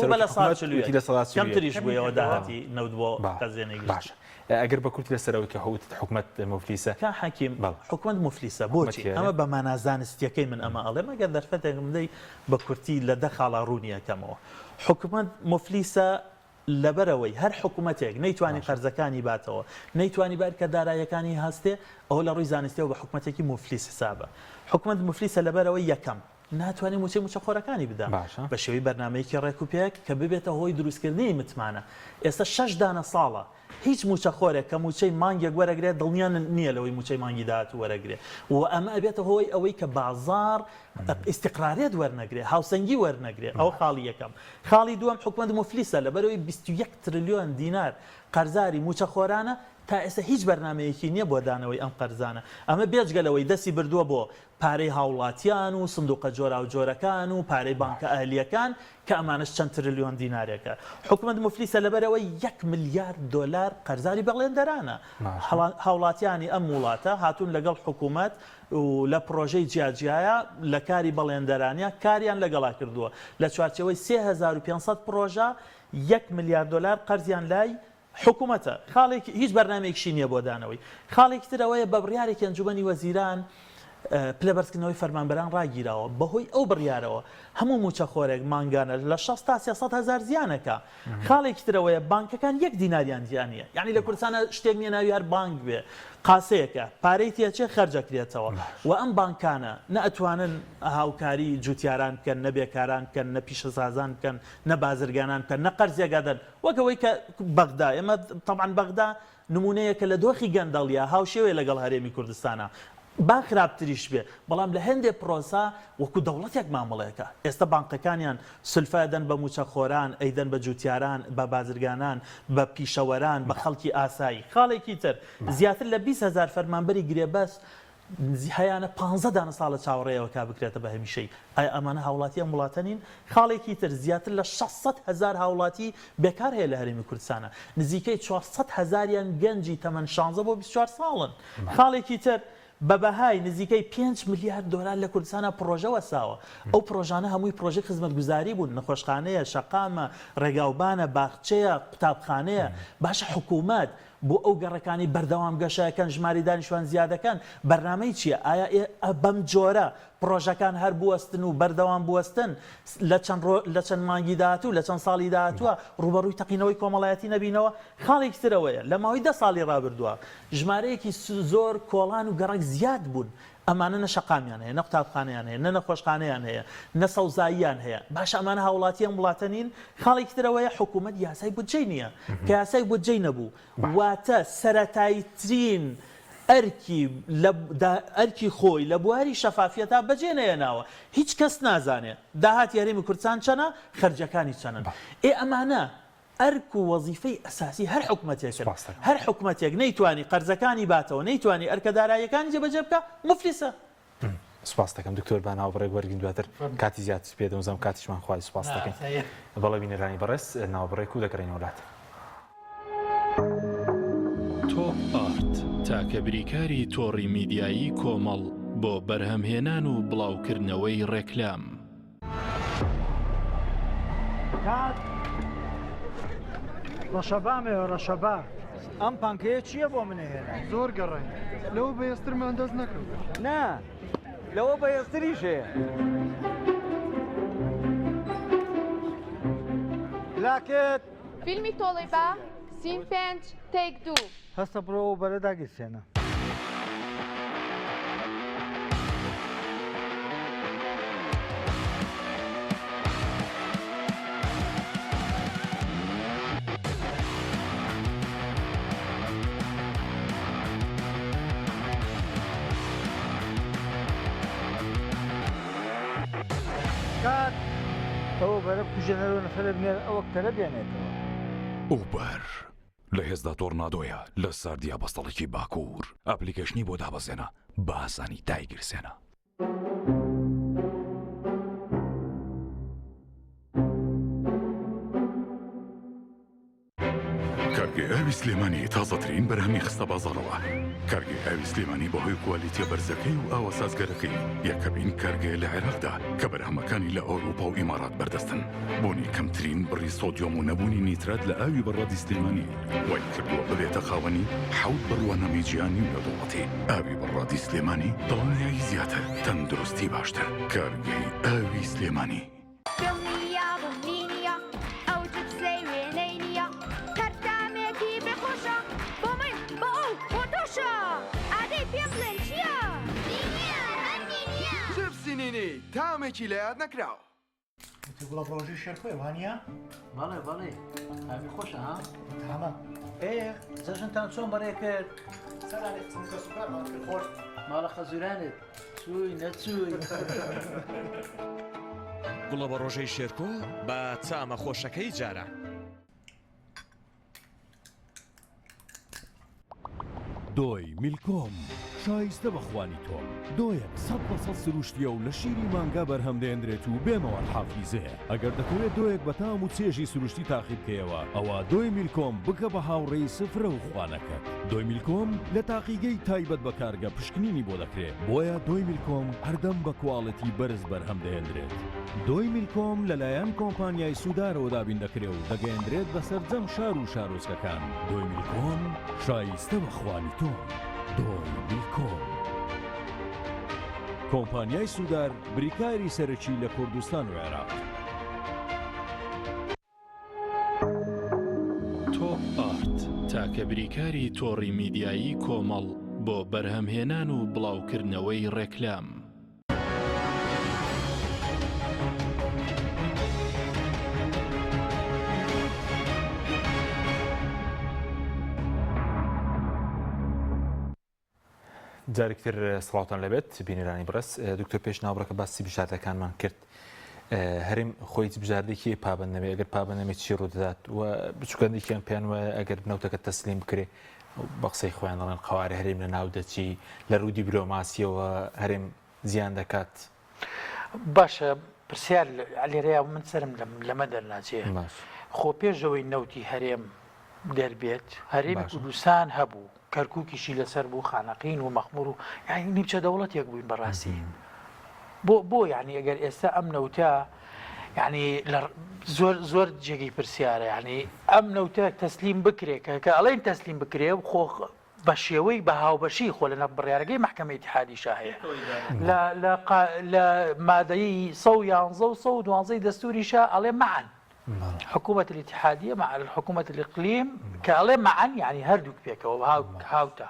S3: کەمتریش بوویەوە داهاتی نەوت بۆ قەزێنێک
S1: باش ئەگەر بە کورتی لەسەرەوەی کە حکومەت مفلیسە
S3: کا حەکیم حکومەت مفلیسە بۆچی ئەمە بە مانازانستیەکەی من ئەمە ئەڵێ مەگەر دەرفەتێک دەی بە کورتی لە دە خاڵا ڕوونیەکەمەوە حکومەت مفلیسە لەبەرەوەی هەر حکوومەتێک نەیتوانی قەرزەکانی باتەوە نەیتوانی بارکە دارایەکانی هەستێ ئەوە لە ڕووی زانستیەوە بە حکوومەتێکی مفلیس حسابە حکومەت مفلیسە لەبەرەوەی یەکەم ناتوانێت موچەخۆرەکانی بدەن بە شێوەی بەرنمەیەکی ڕێکوپێک کە ببێتە هۆی دروستکردنی متمانە ئێستا 6 دانە ساڵە هیچ موچەخۆرێک کە موچەی مانگێک وەرەگرێت دڵنیان نییە لەوەی موچەی مانگی داهات وەرەگرێت و ئەمە ئەبێتە هۆی ئەوەی کە بازار ئیستیقرارێت وەرنەگرێ هاوسەنگی وەرنەگرێ ئەو خاڵی یەکەم خاڵی دووەم حکومەت مفلیسە لەبەرەوەی 21 تریلیۆن دینار قەرزاری موچەخۆرانە تا ئێستا هیچ بەرنمەیەکی نییە بۆ دانەوەی ئەم قەرزانە ئەمە بێجگەلەوەی دەستی بردووە بۆ پارەی هاوڵاتیان و سندوقە جۆرا و جۆرەکان و پارەی بانکە ئەهلیەکان کە ئەمانش چەند تریلیۆن دینارێکە حکومەت مفلیسە لەبەرەوەی 1 ملیار دلار قەرزاری بەڵێندەرانە هاوڵاتیانی ئەم وڵاتە هاتوون لەگەڵ حکوومەت و لە پرۆژەی جیاجیایە لە کاری بەڵێندەرانە کاریان لەگەڵا کردووە لە چوارچەوەی 3500 پرۆژە 1 ملیار دلار قەرزیان لای حکوومەتە خاڵێک هیچ بەرنمێکشی نییە بۆ دانەوەی خاڵێکی ترەوەیە بە بڕیارێکی ئەنجومەنی وەزیران پلەبەرزکردنەوەی فەرمانبەران ڕاگیراوە بەهۆی ئەو بڕیارەوە هەموو موچەخۆرێک مانگانە لە 60 تا 300 هزار زیانەکە خاڵێکی ترەوەیە بانکەکان 1 دیناریان زیانیە یعنی لە کوردستانە شتێک نیە ناوی هەر بانک بێ قاسەیەکە پارەی تێچێ خەرجەکرێتەوە و ئەم بانکانە نەئەتوانن هاوکاری جوتیاران بکەن نە بێکاران بکەن نە پیشەسازان بکەن نە بازرگانان بکەن نە قەرزێگادەن وەکەوەی کە بەغدا ئێمە طبعاً بەغدا نمونەیەکە لە دۆخی گەندەڵیە هاوشێوەیە لەگەڵ هەرێمی کوردستانە با خراپتریش بێ بەڵام لە هەندێک پرۆسا وەکو دەوڵەتێک مامەڵەیەەکە ئێستا بانقەکانیان سلفەدەن بە موچەخۆران ئەیدەن بە جوتیاران بە بازرگانان بە پیشەوەران بە خەڵکی ئاسایی خاڵێکی تر زیاتر لە 20,000 فەرمانبەری گرێبەس هەیەە 15 دانە ساڵە چاوەڕێەوە کا بکرێتە بە هەمیشەی ئایا ئەمانە هاوڵاتی ئەم وڵاتە نین خاڵێکی تر زیاتر لە 600,000 هاوڵاتی بێکار هەیە لە هەرێمی کوردستانە نزیکەی 400,000یان گەنجی تەمەن 16 بۆ 24 ساڵن خاڵێکی تر بە بەهای نزیکەی 5 ملیار دلار لە کوردستانە پرۆژە وەساوە ئەو پرۆژانە هەمووی پرۆژەی خزمەتگوزاری بوون نەخۆشخانەیە شەقامە ڕێگاوبانە باخچەیە قوتابخانەیە باشە حکوومەت بۆ ئەو گەڕەکانی بەردەوام گەشەکان ژماری دانیشتوان زیادەکان بەرنامەی چییە ئایا بەم جۆرە پرۆژەکان هەر بوەستن و بەردەوام بوەستن لە چەند مانگی داهاتوو لە چەند ساڵی داهاتووە ڕوبەڕووی تەقینەوەی کۆمەڵایەتی نەبینەوە خاڵێکی ترەوەیە لە ماوەی 10 ساڵی ڕابردووە ژمارەیەکی زۆر کۆڵان و گەڕک زیاد بوون ئەمانە نە شەقامیان هەیە نە قوتابخانەیان هەیە نە نەخۆشخانەیان هەیە نە سەوزاییان هەیە باش ئەمانە هاوڵاتی ئەم وڵاتە نین خاڵێکی ترەوەیە حکوومەت یاسای بودجەی نییە کە یاسای بودجەی نەبوو واتە سەرەتاییترین ئەرکی خۆی لە بواری شەفافیەتا بەجێ نەهێناوە هیچ کەس نازانێت داهاتی هەرێمی کوردستان چەنە خەرجەکانی چەنن ئەمانە ئەرک و وەزیفەی ئەساسی هەر حکوومەتێک هەر حکوومەتێک نەیتوانی قەرزەکانی باتەوە نەیتوانی ئەرکە داراییەکانی جێبەجێ بکە مفلیسە
S1: سپاس دەکەم دکتۆر با ناوبڕێک وەرگین دواتر کاتی زیات پێ دەمەزەم کاتیشمان خوای سپاس دەکەین بەڵێ بینەرانی بەڕێز ناوبڕێک و دەکەین وڵات
S4: تۆپ ئارت تاکە بریکاری تۆڕی میدیایی کۆمەڵ بۆ بەرهەمهێنان و بڵاوکردنەوەی ڕێکلام
S5: کات ڕەشەبامێ ڕەشەبا ئەم پانکەیە چییە بۆ منێهێنا
S6: زۆر گەڕێن لەوە بەهێزترمان دەست نەکەوت
S5: نا لەوە بەهێزتریشەیە لاکێت
S7: فیلمی تۆڵی با سین 5 تێک 2
S5: هەستە بڕەوە بەرەدا گیرسێنە کات ئەوە بەرە بکوژێنەرەوە نەفرە بنێر ئەوە کتەرە بێنێتەوە
S8: ئوبەر لە هێزدا تۆرنادۆیە لە ساردیا بەستەڵێکی باکوور ئەپلیکەشنی بۆ دابەزێنە بە ئاسانی دایگیرسێنە کارگێ ئاوی سلێمانی تازەترین بەرهەمی خستە بازاڕەوە کارگێ ئاوی سلێمانی بەهۆی کوالیتیە بەرزەکەی و ئاوە سازگەرەکەی یەکەمین کارگێ لە عێراقدا کە بەرهەمەکانی لە ئەوروپا و ئیمارات بەردەستن بۆنی کەمترین بڕی سۆدیۆم و نەبوونی نیترات لە ئاوی بەڕادی سلێمانی وای کردووە ببێتە خاوەنی حەوت بڕوانەمی جیهانی و نەدوڵەتی ئاوی بەڕادی سلێمانی دڵنیایی زیاتر تەندروستی باشتر کارگێی ئاوی سلێمانی
S6: تامێکی لە یاد نەکراوە
S5: گوڵە ڕۆژی شێرخۆی وانە؟ بەڵێ بەڵێ ئاوی خۆشە ها؟ تامە جەژنتان چۆن بەڕێ کرد؟ سەرانێت چونکە سوپارمان کرد خۆش ماڵە خەزورانت چووی نەچووی
S9: گوڵە بە ڕۆژەی شێرکۆ بە چامە خۆشەکەی جارە
S10: دۆی میلکۆم شایستە بەخوانی تۆم دۆیەک 100% سروشتیە و لە شیری مانگا بەرهەم دێنرێت و بێمەوە حافیزەیە ئەگەر دەکەوێت دۆیەک بە تام و چێژی سروشتی تاقی بکەیەوە ئەوە دۆی میلکۆم بکە بە هاوڕێی سفرە و خوانەکەت دۆی میلکۆم لە تاقیگەی تایبەت بە کارگە پشکنینی بۆ دەکرێت بۆیە دۆی میلکۆم هەردەم بە کواڵەتی بەرز بەرهەم دێنرێت دۆی میلکۆم لەلایەن کۆمپانیای سوودارەوە دابین دەکرێت و دەگەیەندرێت بەسەر جەم شار و شارۆچکەکان دۆی میلکۆم شایستە بەخوانی تۆم دۆی میلکۆم کۆمپانیای سوودار بریکاری سەرەکی لە کوردستان و عێراق
S4: تۆپ ئارت تاکە بریکاری تۆڕی میدیایی کۆمەڵ بۆ بەرهەمهێنان و بڵاوکردنەوەی ڕێکلام
S1: جارێکتر سڵاوتان لەبێت بینێرانی بڕست دکتۆر پێش ناوڕەکە باسی بژاردەکانمان کرد هەرێم خۆی بژاردێکی پابندەوێت ئەگەر پابندەمێت چی ڕوودەدات و بچووکەندێکیان پێیان وایە ئەگەر بنەوتەکە تەسلیم بکرێ بە قسەی خۆیان دەڵێن قوارە هەرێم لە ناو دەچی لە ڕوودی برۆماسیەوە هەرێم زیان دەکات
S2: باشە پرسیار لێرەیە من سرم لەمە دەرناچێ خۆ پێشەوەی نەوتی هەرێم دەربێت هەرێمی کوردستان هەبوو کەرکووکیشی لەسەر بوو خانەقین و مەخمور و یعنی نیمچە دەوڵەتێک بووین بەڕاستی بۆ یعنی ئەگەر ئێستا ئەم نەوتە یعنی زۆر جێگەی پرسیارە یعنی ئەم نەوتە تەسلیم بکرێت کە ئەڵێن تەسلیم بکرێ و خۆ بە شێوەی بە هاوبەشی خۆ لە بڕیارەکەی محکەمەی اتحادیشا هەیە لە مادەی 111 و 112 دەستوریشە ئەڵێ معن حكومة الاتحادية مع الحكومة الإقليم كألي معا يعني هردوك بيك هاوتا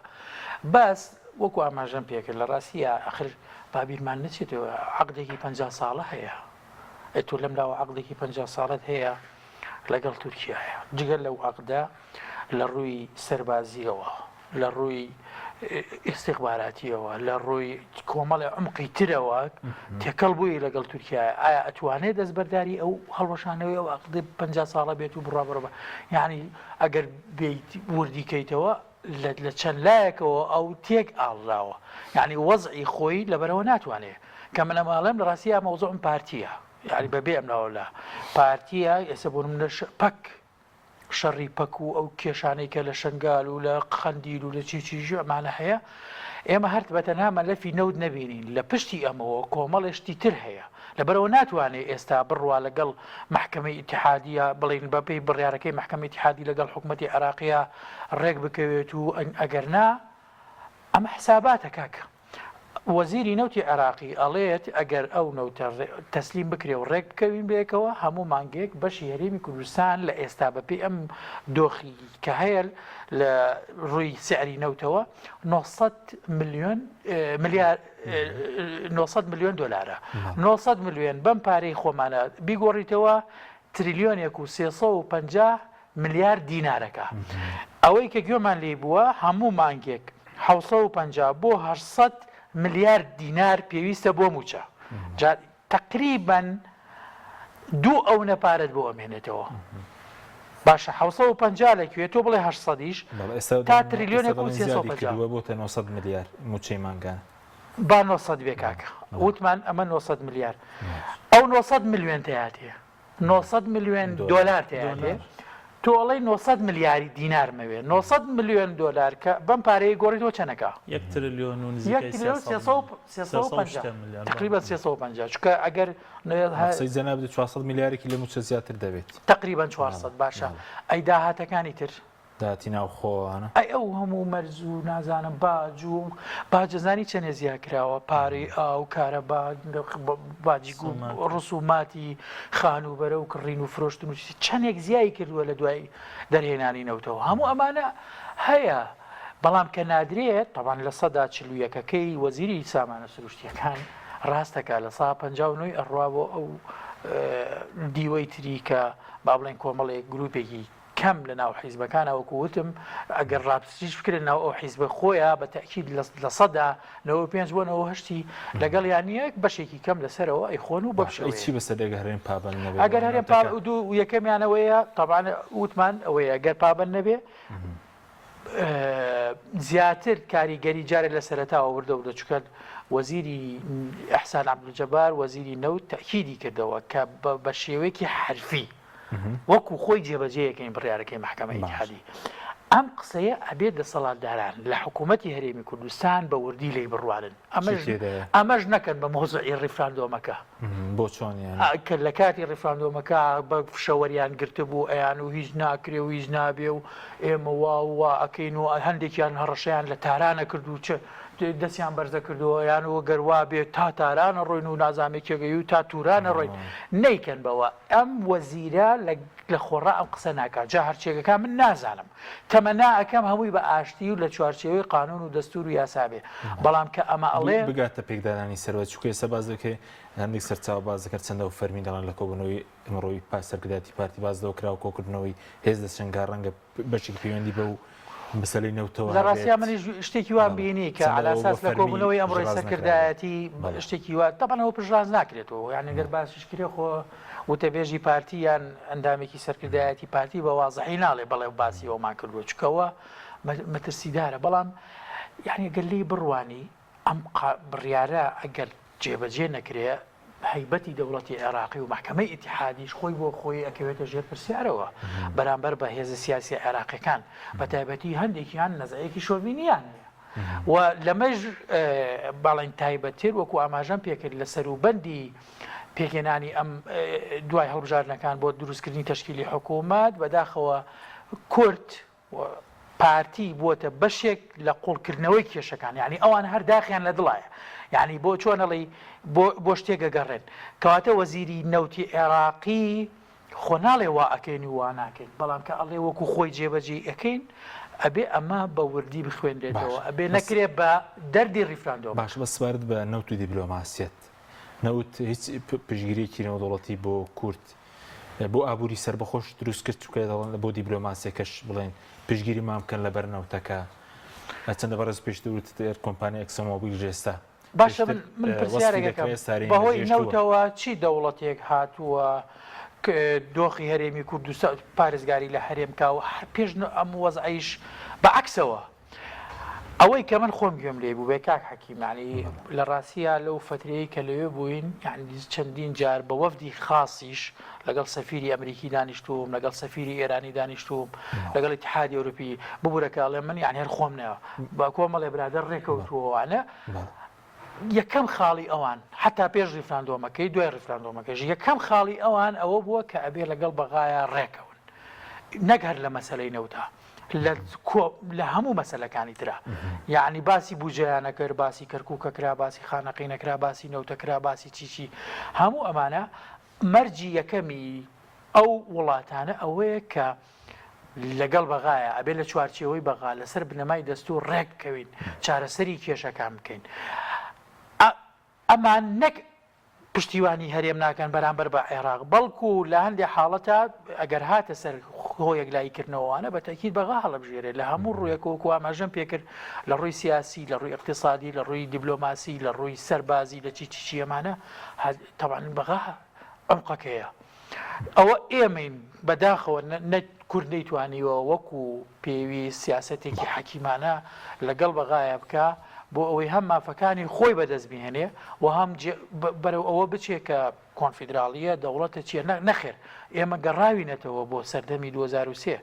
S2: بس وكو أما جنبيك الراسية آخر بابير ما نسيت عقدك 50 صالة هي اتولم له عقدك 50 صالة هي لقل تركيا جقل له عقده للروي سربازية للروي استخباراتيەوە لە ڕووی کۆمەڵی عمقی ترەوە تێکەڵبووی لەگەڵ تورکیا ئایا ئەتوانێت دەستبەرداری ئەو هەڵوەشانەوەی ئەو عقدی 50 ساڵە بێت و بڕابڕەوە یعنی ئەگەر وردیکەیتەوە لە چەند لایەکەوە ئەو تێک ئاڵراوە یعنی وەزعی خۆی لەبەرەوە ناتوانێت کە منە ماڵێم لە ڕاستیە مەوزوعم پارتیە یعنی بەبێ ئەم ناوە لە پارتیە ئێستا بۆ منە پەک شەڕی پەک و ئەو کێشانەی کە لە شنگال و لە قەندیل و لە چیچی ژێمانە هەیە ئێمە هەر بەتەنها مەلەفی نەود نەبینین لە پشتی ئەمەوە کۆمەڵێشتی تر هەیە لەبەرەوە ناتوانێت ئێستا بڕوا لەگەڵ محکمەی ئیتحادیە بڵین بەپێی بڕیارەکەی محکمەی ئیتحادی لەگەڵ حکوومەتی عێراقیە ڕێک بکەوێت و ئەگەر نا ئەمە حساباتە کاکە وەزیری نەوتی عێراقی ئەڵێت ئەگەر ئەو نەوتە تەسلیم بکرێ و ڕێک بکەوین بێکەوە هەموو مانگێک بەشی هەرێمی کوردستان لە ئێستا بەپێی ئەم دۆخی کە هەیە لە ڕووی سعری نەوتەوە 900 ملیۆن دۆلارە 900 ملیۆن بەم پارەی خۆمانە بیگۆڕیتەوە تریلیۆنێک و 350 ملیار دینارەکە ئەوەی کە گوێمان لێ بووە هەموو مانگێک 750 بۆ 800 ملیار دینار پێویستە بۆ موچە تقریبان دوو ئەو نەپارەت بۆ ئەمێنێتەوە باشە 750 لەکوێت تۆ بڵێ 800 تا تریلیۆنێک و 350
S1: بۆتە 900 ملیار موچەی مانگان
S2: با 900 بێ کاکە وتمان ئەمە 900 ملیار ئەو 900 ملیۆن تیاتێ 900 ملیۆن دۆلار تیاتێ تۆڵی 900 ملیاری دینار مەوێ 900 ملیۆن دۆلار کە بەم پارەیە گۆڕیتەوە چەنەکە
S3: 1 تریلیۆن و
S2: تقریبا 350 چکە ئەگەر
S1: جەناب 400 میلیارێکی لە موچە زیاتر دەبێت
S2: تقریبا 400 باشە ئەی داهاتەکانی تر
S1: داتی ناو خۆوانە
S2: ئەی ئەو هەموو مەرز و نازانم باج و باجەزانی چەندێ زیاکراوە پارەی ئاو کارە باجی ڕسوماتی خانوبەرە و کڕین و فرۆشتن و چەندێک زیایی کردووە لە دوای دەرهێنانی نەوتەوە هەموو ئەمانە هەیە بەڵام کە نادرێت تاوان لە سەدا چلوویەکەکەی وەزیری سامانە سروشتیەکان ڕاستەکە لە 159 ئەڕوا بۆ ئەو دیوەی تری کە با بڵێن کۆمەڵێک گروپێکی کەم لە ناو حیزبەکانەوە وتم ئەگەر ڕابستریش بکرێت ناو ئەو حیزبە خۆیان بە تەکید لە سەدا 95 بۆنەوە هەشتی لەگەڵ یانیەک بەشێکی کەم لەسەرەوە ئەیخۆن و
S1: بەشی بەسەر هەرێن پابند نەبێت
S2: ئەگەر هەرێن دوو یەکەمیانەوەیە تەبانە وتمان ئەوەیە ئەگەر پابند نەبێ زیاتر کاریگەری جارێک لە سەرەتاوە وردە و دەچکەن وەزیری ئەحسان عەبدولجەبار وەزیری نەوت تەکیدی کردەوە کە بە شێوەیەکی حرفی وەکو خۆی جێبەجێیەکەین بڕیارەکەی محکمەی ئیتحادی ئەم قسەیە ئەبێت دەسەڵاتداران لە حکوومەتی هەرێمی کوردستان بە وردی لێی بڕوانن ئەمەش نەکەن بە مۆزوعی ڕیفراندۆمەکە
S1: بۆ چۆنیان
S2: کە لە کاتی ڕیفراندۆمەکە بە شەوەریان گرتبوو ئەیان و هیچ ناکرێ و هیچ نابێ و ئێمە وا ئەکەین و هەندێکیان هەڕەشەیان لە تارانە کرد و چ دەستیان بەرزە کردووە یانەوە گەروا بێت تا تارانە ڕۆین و نازامێکێگەی و تا توورانە ڕۆین نەیکەن بەوە ئەم وەزیرە لە خۆڕا ئەم قسە ناکات جا هەرچێگەکە من نازانم تەمەنا ئەەکەم هەمووی بە ئاشتی و لە چوارچێوەی قانون و دەستور و یاسابێ بەڵام کە ئەمە ئەڵێ
S1: بگاتە پێکدانانی سەرەوە چووکە ئێستا باز دەکەی هەندێک سەرچاو باز دەکرد چەندە و فەرمی دەڵان لە کۆبوونەوەی ئەمڕۆی سەرکرداتی پارتی بازدەوە کراوە کۆکردنەوەی هێز دەچەنگا ڕەنگە بەشێکی پەیوەندی بە و مەسەلەی نەوتەوە
S2: لە ڕاستیا منی شتێکی وان بینی کە علاساس لە کۆبوونەوەی ئەمڕۆی سەرکردایەتی شتێکی وا تەبەنەوە پشتڕاز ناکرێتەوە یان ئەگەر باسیش کرێ خۆ وتەبێژی پارتی یان ئەندامێکی سەرکردایەتی پارتی بە وازەحی ناڵێ بەڵێ باسی ئەومان کردووە چکەوە مەترسیدارە بەڵام یعنی گەر لێی بڕوانی ئەم بڕیارە ئەگەر جێبەجێ نەکرێ هەیبەتی دەوڵەتی عێراقی و محکمەی ئیتحادیش خۆی بۆ خۆی ئەکەوێتە ژێر پرسیارەوە بەرامبەر بە هێزە سیاسی عێراقیەکان بە تایبەتی هەندێکیان نەزایەکی شۆڤینیان و لەمەش باڵین تایبەتتر وەکو ئاماژەم پێکرد لە سەروبەندی پێکێنانی ئەم دوای هەڵبژاردنەکان بۆ دروستکردنی تەشکیلی حکوومەت بەداخەوە کورد پارتی بووەتە بەشێک لە قوڵکردنەوەی کێشەکان یعنی ئەوان هەر داخیان لە دڵایە یعنی بۆ چۆنەڵی بۆ شتێکە گەڕێن کەواتە وەزیری نەوتی عێراقی خۆ ناڵێ وا ئەەکەین و وا ناکەین بەڵام کە ئەڵێ وەکو خۆی جێبەجێ ئەەکەین ئەبێ ئەمە بە وردی بخوێنرێتەوە ئەبێ نەکرێت بە دەردی ڕیفراندۆم
S1: باش بە سپارت بە نەوت و دیبلۆماسیەت نەوت هیچ پشگیرێکی نێودوڵەتی بۆ کورد بۆ ئابووری سربەخۆش دروست کرد چکە دەڵێن بۆ دیبلۆماسیەکەش بڵێن پشگیری مام بکەن لە بەرنەوتەکە چەندە بەڕێز پێشتر کۆمپانیا ئەکسۆمۆبیل ژێستا
S2: باشە من پرسیارێکەکەم بەهۆی نەوتەوە چی دەوڵەتێک هاتووە دۆخی هەرێمی کوردستان پارێزگاری لە هەرێم کاوە پێش ئەم وەزعیش بەعکسەوە ئەوەی کە من خۆم گوێم لێ بوو بێ کاک حەکیمانی لە ڕاستیە لەو فترەیە کە لەوێ بووین یعنی چەندین جار بە وەفدی خاصیش لەگەڵ سەفیری ئەمریکی دانیشتوم لەگەڵ سەفیری ئێرانی دانیشتوم لەگەڵ اتحادی ئەوروپی ببوورەکەڵێ من یعنی هەر خۆم نەوە بە کۆمەڵێ برادر ڕێکەوتووەوانە یەکەم خاڵی ئەوان حتا پێش ریفراندۆمەکەی دوای ریفراندۆمەکەش یەکەم خاڵی ئەوان ئەوە بووە کە ئەبێ لەگەڵ بەغایە ڕێکەون نەک هەر لە مەسەلەی نەوتا لە هەموو مەسەلەکانی ترا یعنی باسی بوجیان نەکرد باسی کەرکووکەکرا باسی خانەقی نەکرا باسی نەوتەکرا باسی چیچی هەموو ئەمانە مەرجی یەکەمی ئەو وڵاتانە ئەوەیە کە لەگەڵ بەغایە ئەبێ لە چوارچێەوەی بەغا لەسەر بنەمای دەستور ڕێککەوین چارەسەری کێشەکان بکەین ئەمان نەک پشتیوانی هەرێم ناکەن بەرامبەر بە عێراق بەڵکو لە هەندێک حاڵەتە ئەگەر هاتە سەر خۆیەک لایکردنەوەوانە بە تاکید بەغا هەڵەبژێرێت لە هەموو ڕوویەکەوەکو ئاماژەم پێکرد لە ڕووی سیاسی لە ڕووی اقتصادی لە ڕووی دیبلۆماسی لە ڕووی سەربازی لە چی ئەمانە تەبعاً بەغا عمقەکەیە ئەوە ئێمەین بەداخەوە نە کورد نەیتوانیوە وەکو پێوی سیاسەتێکی حەکیمانە لەگەڵ بەغایە بکە بۆ ئەوەی هەم مافەکانی خۆی بەدەست بهێنێ و هەم بەرەو ئەوە بچێت کە کۆنفیدراڵیە دەوڵەتە چیە نەخێر ئێمە گەڕاوینەتەوە بۆ سەردەمی 2023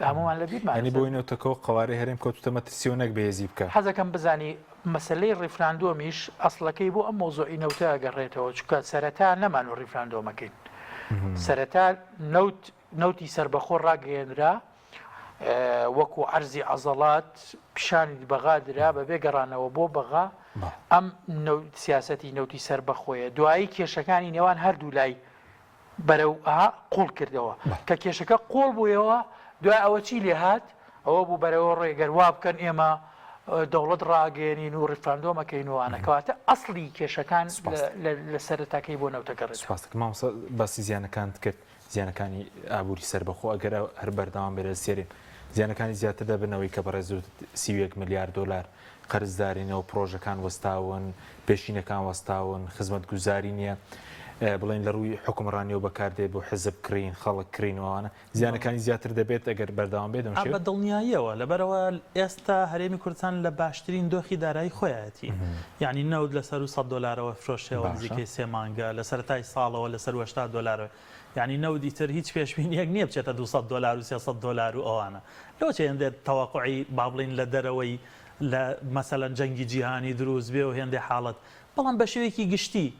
S2: هەمومان لە بیرمانی
S1: بۆینەوەتەکەەوە قوارێ هەرێم کۆتتە مەترسیۆنەک بێزی بکە
S2: حەزەکەم بزانی مەسلەی ڕیفراندۆمیش ئەسڵەکەی بۆ ئەم مۆزۆئی نەوتە گەڕێتەوە چکە سەرەتا نەمان و ڕیفراندۆمەکەین سەرەتا نەوتی سربەخۆ ڕاگەێنرا وەکو عەرزی عەزەڵات پیشانی بەغا درا بەبێ گەڕانەوە بۆ بەغا ئەم سیاسەتی نەوتی سربەخۆیە دوایی کێشەکانی نێوان هەردوو لای بەرەو قوڵ کردەوە کە کێشەکە قوڵ بوویەوە دوای ئەوە چی لێ هات ئەوە بوو بەرەوە ڕێگەر وا بکەن ئێمە دەوڵەت ڕاگەێنین و ڕیفراندۆمەکەینەوەوانە کەواتە ئەسڵی کێشەکان لە سەرەتاکەی بۆ نەوتەکەڕێت
S1: مامۆستا باسی زیانەکانت کرد زیانەکانی ئابووری سربەخۆ ئەگەر هەر بەردەوام بێرە سێرین زیانەکانی زیاتر دەبنەوەی کە بەڕێزوو 31 میلیارد دلار قەرزدارینەوە پرۆژەکان وەستاون پێشینەکان وەستاون خزمەت گوزاری نییە بڵین لە ڕووی حکومڕانیەوە بەکاردێت بۆ حزب کڕین خەڵک کڕینەوەوانە زیانەکانی زیاتر دەبێت ئەگەر بەردەوام بێت
S3: بە دڵنیاییەوە لەبەرەوە ئێستا هەرێمی کوردستان لە باشترین دۆخی دارایی خۆیەتی یعنی نەوت لەسەر و 100 دلارەوە فرۆشەوە نزیکەی 3 مانگە لە سەرەتای ساڵەوە لەسەر 80 دلارەوە یعنی نەودی تر هیچ پێشبینیەک نییە بچێتە 200 دلار و 300 دلار و ئەوانە لەوە هێندێت تەواقعی بابڵین لە دەرەوەی لە مەسەلەن جەنگی جیهانی دروست بێ و هێندێک حاڵەت بەڵام بە شێوەیەکی گشتی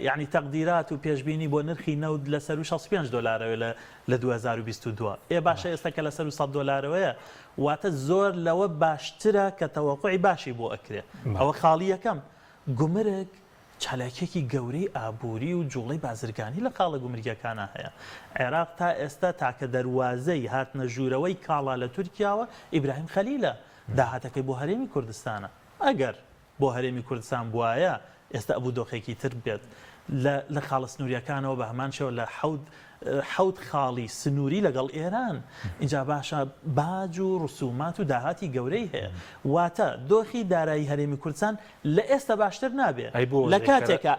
S3: یعنی تەقدیرات و پێشبینی بۆ نرخی نەود لەسەر 65 دلارەوە لە 2022 باشە ئێستا کە لەسەر 100 دلارەوەیە واتە زۆر لەوە باشترە کە تەواقعی باشی بۆ ئەکرێ ئەوە خاڵی یەکەم گومرگ چالاکێکی گەورەی ئابووری و جوڵەی بازرگانی لە قاڵە گومرگەکانە هەیە عێراق تا ئێستا تاکە دەواازەی هاتنە ژوورەوەی کاڵا لە تورکیاوە ئیبراهیم خەلیلە داهاتەکەی بۆ هەرێمی کوردستانە ئەگەر بۆ هەرێمی کوردستان بواە ئێستا ئەبوو دۆخێکی تر بێت لە خاڵە سنووریەکانەوە بە هەمان شەوە لە حەوت خاڵی سنووری لەگەڵ ئێران اینجا باشە باج و ڕسومات و داهاتی گەورەی هەیە واتە دۆخی دارایی هەرێمی کوردستان لە ئێستا باشتر نابێت لە کاتێکە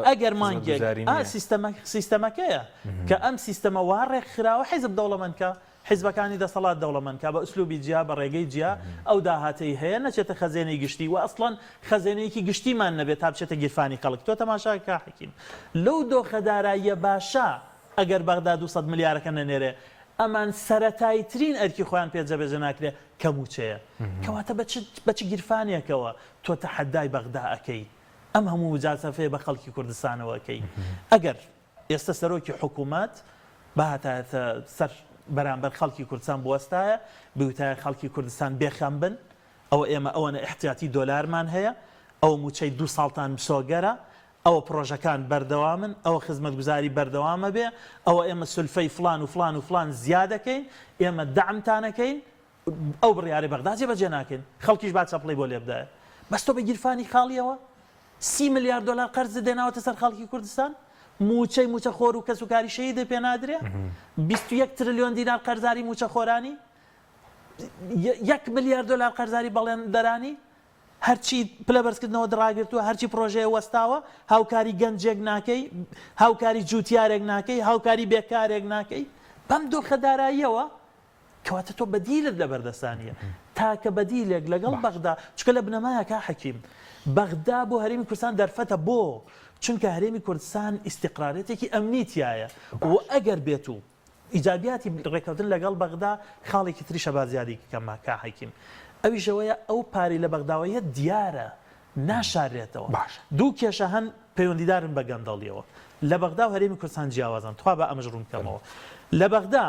S3: ئەگەر مانگێک سیستەمەکەیە کە ئەم سیستەمە وا ڕێکخراوە حیزب دەوڵەمەندکە حیزبەکانی دەسەڵات دەوڵەمەندکە بە ئوسلوبی جیا بە ڕێگەی جیا ئەو داهاتەی هەیە نەچێتە خەزێنەی گشتی و ئەسڵەن خەزێنەیەکی گشتیمان نەبێت تا بچێتە گیرفانی خەڵک تۆ تەماشا کا حەکیم لەو دۆخە داراییە باشە ئەگەر بەغدا 200 ملیارەکە نەنێرێ ئەمان سەرەتایی ترین ئەرکی خۆیان پێجەبێژە ناکرێ کەموچەیە کەواتە بە چ گیرفانێکەوە تۆ تەحەدای بەغدا ئەەکەی ئەم هەموو مجازەفەیە بە خەڵکی کوردستانەوە ئەەکەی ئەگەر ئێستا سەرۆکی حکوومەت بەهاتایەتە سەر بەرامبەر خەڵکی کوردستان بوەستایە بوتایە خەڵکی کوردستان بێخەم بن ئەوە ئێمە ئەوەنە احتیاتی دۆلارمان هەیە ئەو موچەی 2 ساڵتان مسۆگەرە ئەوە پرۆژەکان بەردەوامن ئەوە خزمەتگوزاری بەردەوامە بێ ئەوە ئێمە سولفەی فلان و فلان و فلان زیادەکەین ئێمە دەعمتانەکەین ئەو بڕیارەی بەغداجێ بەجێ ناکەین خەڵکیش با چەپڵی بۆ لێ بدایە بەس تۆ بە گیرفانی خاڵیەوە 30 میلیارد دلار قەرز دێناوەتە سەر خەڵکی کوردستان موچە خۆر و کەسوکاری شەیدە پێ نادرێ 21 تریلیۆن دینار قەرزاری موچە خۆرانی 1 میلیارد دلار قەرزاری بەڵێن دەرانی هەرچی پلەبەرزکردنەوە دڕاگرتووە هەرچی پرۆژەیە وەستاوە هاوکاری گەنجێک ناکەی هاوکاری جوتیارێک ناکەی هاوکاری بێکارێک ناکەی بەم دۆخە داراییەوە کەواتە تۆ بەدیلت لە بەردەستانیە تاکە بەدیلێک لەگەڵ بەغدا چکە لە بنەمایە کا حەکیم بەغدا بۆ هەرێمی کوردستان دەرفەتە بۆ چونکە هەرێمی کوردستان ئیستیقرارەتێکی ئەمنیتیایە و ئەگەر بێت و ئیجابیاتی ڕێکەوتن لەگەڵ بەغدا خاڵێکی تری شەبا زیادی کەمە کا حەکیم ئەویشەوەیە ئەو پارەی لە بەغداوەیە دیارە ناشارێتەوە دوو کێشە هەن پەیوەندیدارن بە گەندەڵیەوە لە بەغدا و هەرێمی کوردستان جیاوازن توا بە ئەمەش ڕوونکەمەوە لە بەغدا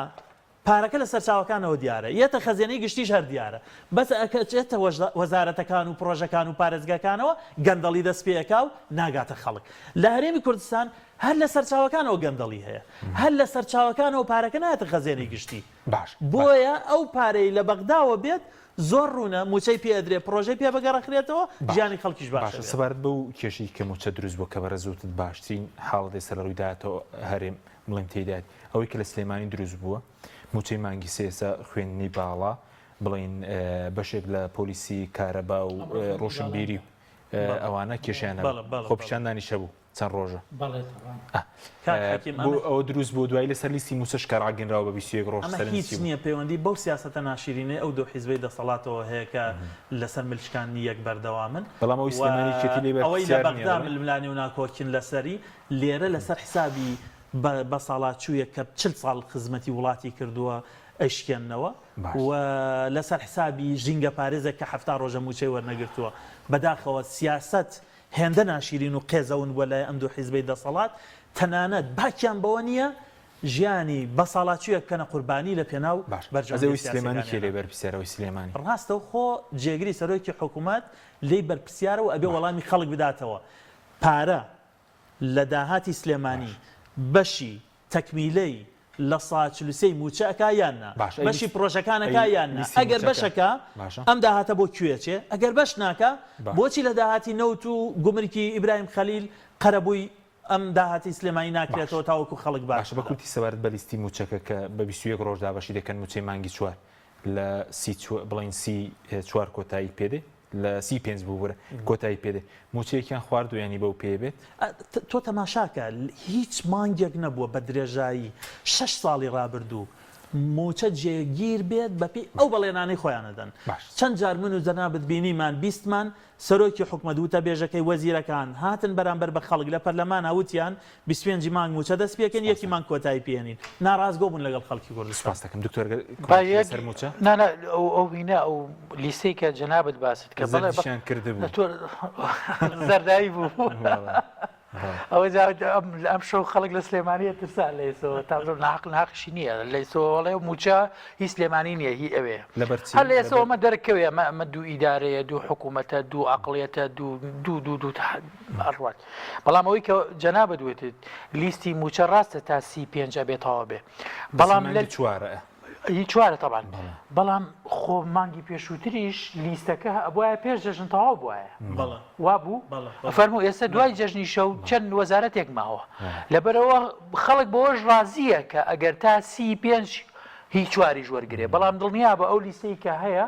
S3: پارەکە لە سەرچاوەکانەوە دیارە یەتە خەزیێنەی گشتیش هەر دیارە بەس ئەکەچێتە وەزارەتەکان و پرۆژەکان و پارێزگاکانەوە گەندەڵی دەست پێەکا و ناگاتە خەڵک لە هەرێمی کوردستان هەر لە سەرچاوەکانەوە گەندەڵی هەیە هەر لە سەرچاوەکانەوە پارەکە نایەتە خەزیێنەی گشتی بۆیە ئەو پارەی لە بەغداوە بێت زۆر ڕوونە موچەی پێدرێ پرۆژەی پێ بەگەڕەکرێتەوە ژیانی خەڵکیش باشە
S1: سەبارەت بەو کێشەی کە موچە دروست بۆ کە بەرەزوتت باشترین حاڵەتی سەر ڕوویداتەوە هەرێم بڵێم تێدات ئەوەی کە لە سلێمانی دروست بووە موچەی مانگی سێسە خوێندنی باڵا بڵین بەشێک لە پۆلیسی کارەبا و ڕۆشنبیری ئەوانە کێشیانە خۆپیشاندانی شەبوو چەند ڕۆژە ئەوە دروست بۆ دوای لەسەر لیستی موچەش کاڕاگەنراوە بە 21 ڕۆژ
S3: هیچ نییە پەیوەندی بەو سیاسەتە ناشرینێ ئەو دوو حیزبەی دەسەڵاتەوە هەیە کە لەسەر ملچکانی یەک بەردەوامن
S1: بەڵام ئەوی سلێمانی کێتی لێ
S3: ئەوەی لە بەغدا ململانی و ناکۆکین لەسەری لێرە لەسەر حسابی بە ساڵاتچوویە کە 40 ساڵ خزمەتی وڵاتی کردووە ئەشکێننەوە و لەسەر حسابی ژینگە پارێزێک کە 7 ڕۆژە موچەی وەرنەگرتووە بەداخەوە سیاست هێندە ناشرین و قێزەون بۆ لای ئەم دوو حیزبەی دەسەڵات تەنانەت باکیان بەوە نییە ژیانی بە ساڵاتچوویە بکەنە قوربانی لە پێناو
S1: بەرجەوەی سلێمانی کێ لێ بەرپرسیارەوەی سلێمانی
S3: ڕاستەو خۆ جێگری سەرۆکی حکوومەت لی بەرپرسیارەوە ئەبێ وەڵامی خەڵک بداتەوە پارە لە داهاتی سلێمانی بەشی تەکمیلەی لە 143 موچەکە یاننا بەشی پرۆژەکانەکە یاننا ئەگەر بەشەکە ئەم داهاتە بۆ کوێچێ ئەگەر بەش ناکە بۆچی لە داهاتی نەوت و گومرکی ئیبراهیم خەلیل قەرەبووی ئەم داهاتی سلێمانی ناکرێتەوە تاوەکو خەڵک باش
S1: بە کورتی سەبارەت بە لیستی موچەکە کە بە 21 ڕۆژدا بەشی دەکەن موچەی مانگی چوار لە بڵین 34 کۆتایی پێدێ لە 35 بوو برە کۆتایی پێدێ موچەیەکیان خواردویانی بەو پێ بێت
S3: تۆ تەماشاکە هیچ مانگێک نەبووە بە درێژایی 6 ساڵی ڕابردوو موچە جێگیر بێت بەپی ئەو بەڵێنانەی خۆیانەدەن چەند جار من و جەنابەت بینیمان بیستمان سەرۆکی حکومەت وتە بێژەکەی وەزیرەکان هاتن بەرامبەر بە خەڵک لە پەرلەمان وتیان 25 مانگ موچە دەست پێکەن یەکی مانگ کۆتایی پێێنین ناڕازگۆ بوون لەگەڵ خەڵکی کوردستان
S1: دەکەم دکتۆر سەر موچە
S2: ئەو بینە ئەو لیسەی کە جەنابەت باست کە
S1: بەڵێ کردبوو
S2: زەردایی بوو ئەوە ئەم شەو خەڵک لە سلێمانیە ترسا لەیسەوە تا ناقشی نییە لەیسەوەڵێ موچە هی سلێمانی نییە هی ئەوەیە هەر لە ئێسەوە ئەمە دەرکەوێ ئەمە دوو ئیدارەیە دوو حکوومەتە دوو عقڵیەتە دوو ئەڕوات بەڵام ئەوەی کە جەنابەت دوێتت لیستی موچە ڕاستە تا 35 بێتەوە بێ بەڵام لە
S1: چوارە
S2: هیچ چوارە طبعا بەڵام خۆ مانگی پێشووتریش لیستەکە بواە پێش جەژن تەواو بواە وا بوو فەرموو ئێستا دوای جەژنی شەو چەند وەزارەتێک ماوە لەبەرەوە خەڵک بەوەش ڕازیە کە ئەگەر تا 35 هیچ چواریش وەرگێ بەڵام دڵنیا بە ئەو لیستەی کە هەیە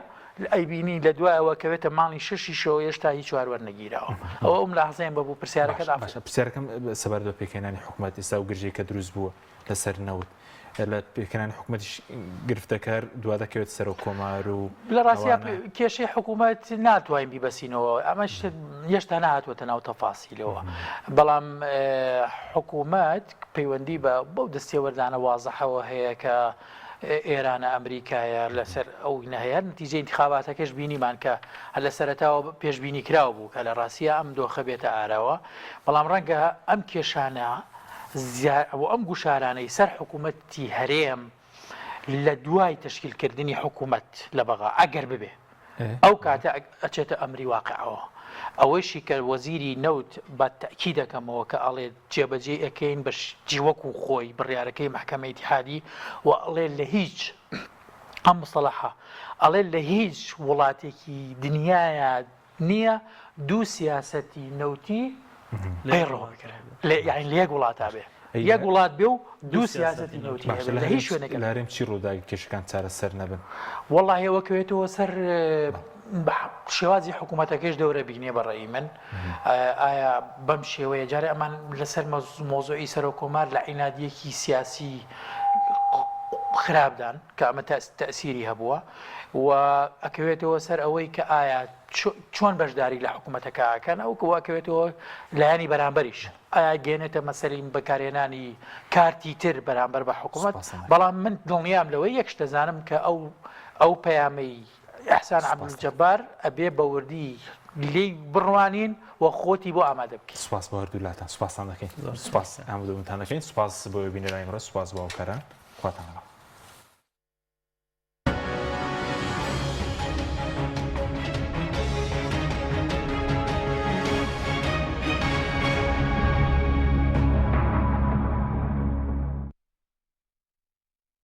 S2: ئەیبینی لە دوایەوە کەوێتە ماڵی 6 شەوە هێشتا هیچ چوار وەرنەگیرەوە ئەوە ئەم لە حەزەیان بەبوو پرسیارەکە
S1: پرسیارەکەم سەبارەت بە پێکهێنانی حکوومەت ئێستا و گرژەی کە دروست بووە لەسەر نەوت لە پێکەنانی حکوومەتیش گرفتەکار دوا دەکەوێت سەر و کۆمار و
S2: لە ڕاستیا کێشەی حکوومەت ناتوانین بیبەسینەوە ئەمە هێشتا نهاتوەتە ناو تەفاسیلەوە بەڵام حکوومەت پەیوەندی بە بەو دەستێوەردانە وازەحەوە هەیە کە ئێرانە ئەمریکایە لەسەر ئەو نەهەیە نتیجەی انتخاباتەکەش بینیمان کە هەر لە سەرەتاوە پێشبینی کراوە بوو کە لە ڕاستیە ئەم دۆخە بێتە ئاراوە بەڵام ڕەنگە ئەم کێشانە ئەم گوشارانەی سەر حکوومەتی هەرێم لە دوای تشکیلکردنی حکوومەت لە بەغا ئەگەر ببێ ئەو کاتە ئەچێتە ئەمری واقعەوە ئەوەیشی کە وەزیری نەوت بە تەکی دەکەمەوە کە ئەڵێ جێبەجێ ئەەکەین بە جیوەکو خۆی بڕیارەکەی محکەمەی ئیتیحادی و ئەڵێ لە هیچ ئەم مصطلحە ئەڵێ لە هیچ وڵاتێکی دنیایە نییە دوو سیاسەتی نەوتی غێڕەوە بکرێن یعنی لە یەک وڵاتە بێ یەک وڵات بێ و دوو سیاسەتی نەوتی لە هیچ شوێنێک
S1: لارێم چی ڕووداوی کێشەکان چارەسەر نەبن
S2: وەڵڵاهی ئەوەکەوێتەوە سەر شێوازی حکوومەتەکەش دەورە بینێ بەڕێی من ئایا بەم شێوەیە جارێ ئەمان لەسەر مۆزۆی سەر و کۆمار لە عینادیەکی سیاسی خراپدان کە ئەمە تەسیری هەبووە و ئەکەوێتەوە سەر ئەوەی کە ئایا چۆن بەشداری لە حکوومەتەکەکەن ئەو کەواکەوێتەوە لایانی بەرامبەریش ئایا گێنێتە مەسەرین بەکارێنانی کارتی تر بەرامبەر بە حکوومەت بەڵام من دڵنیام لەوەی یەکش دەزانم کە ئەو پەیامەی ئەحسان عەبدولجەبار ئەبێ بە وردی لێی بڕوانین و خۆتی بۆ ئامادە بکەین.
S1: سوپاس بە هەردوولاتان سوپاسان دەکەین سوپاس ئەم دومتان دەکەین سوپاس بۆ بینەرانی ڕۆژ سوپاس بۆ ئەو کاران خواتان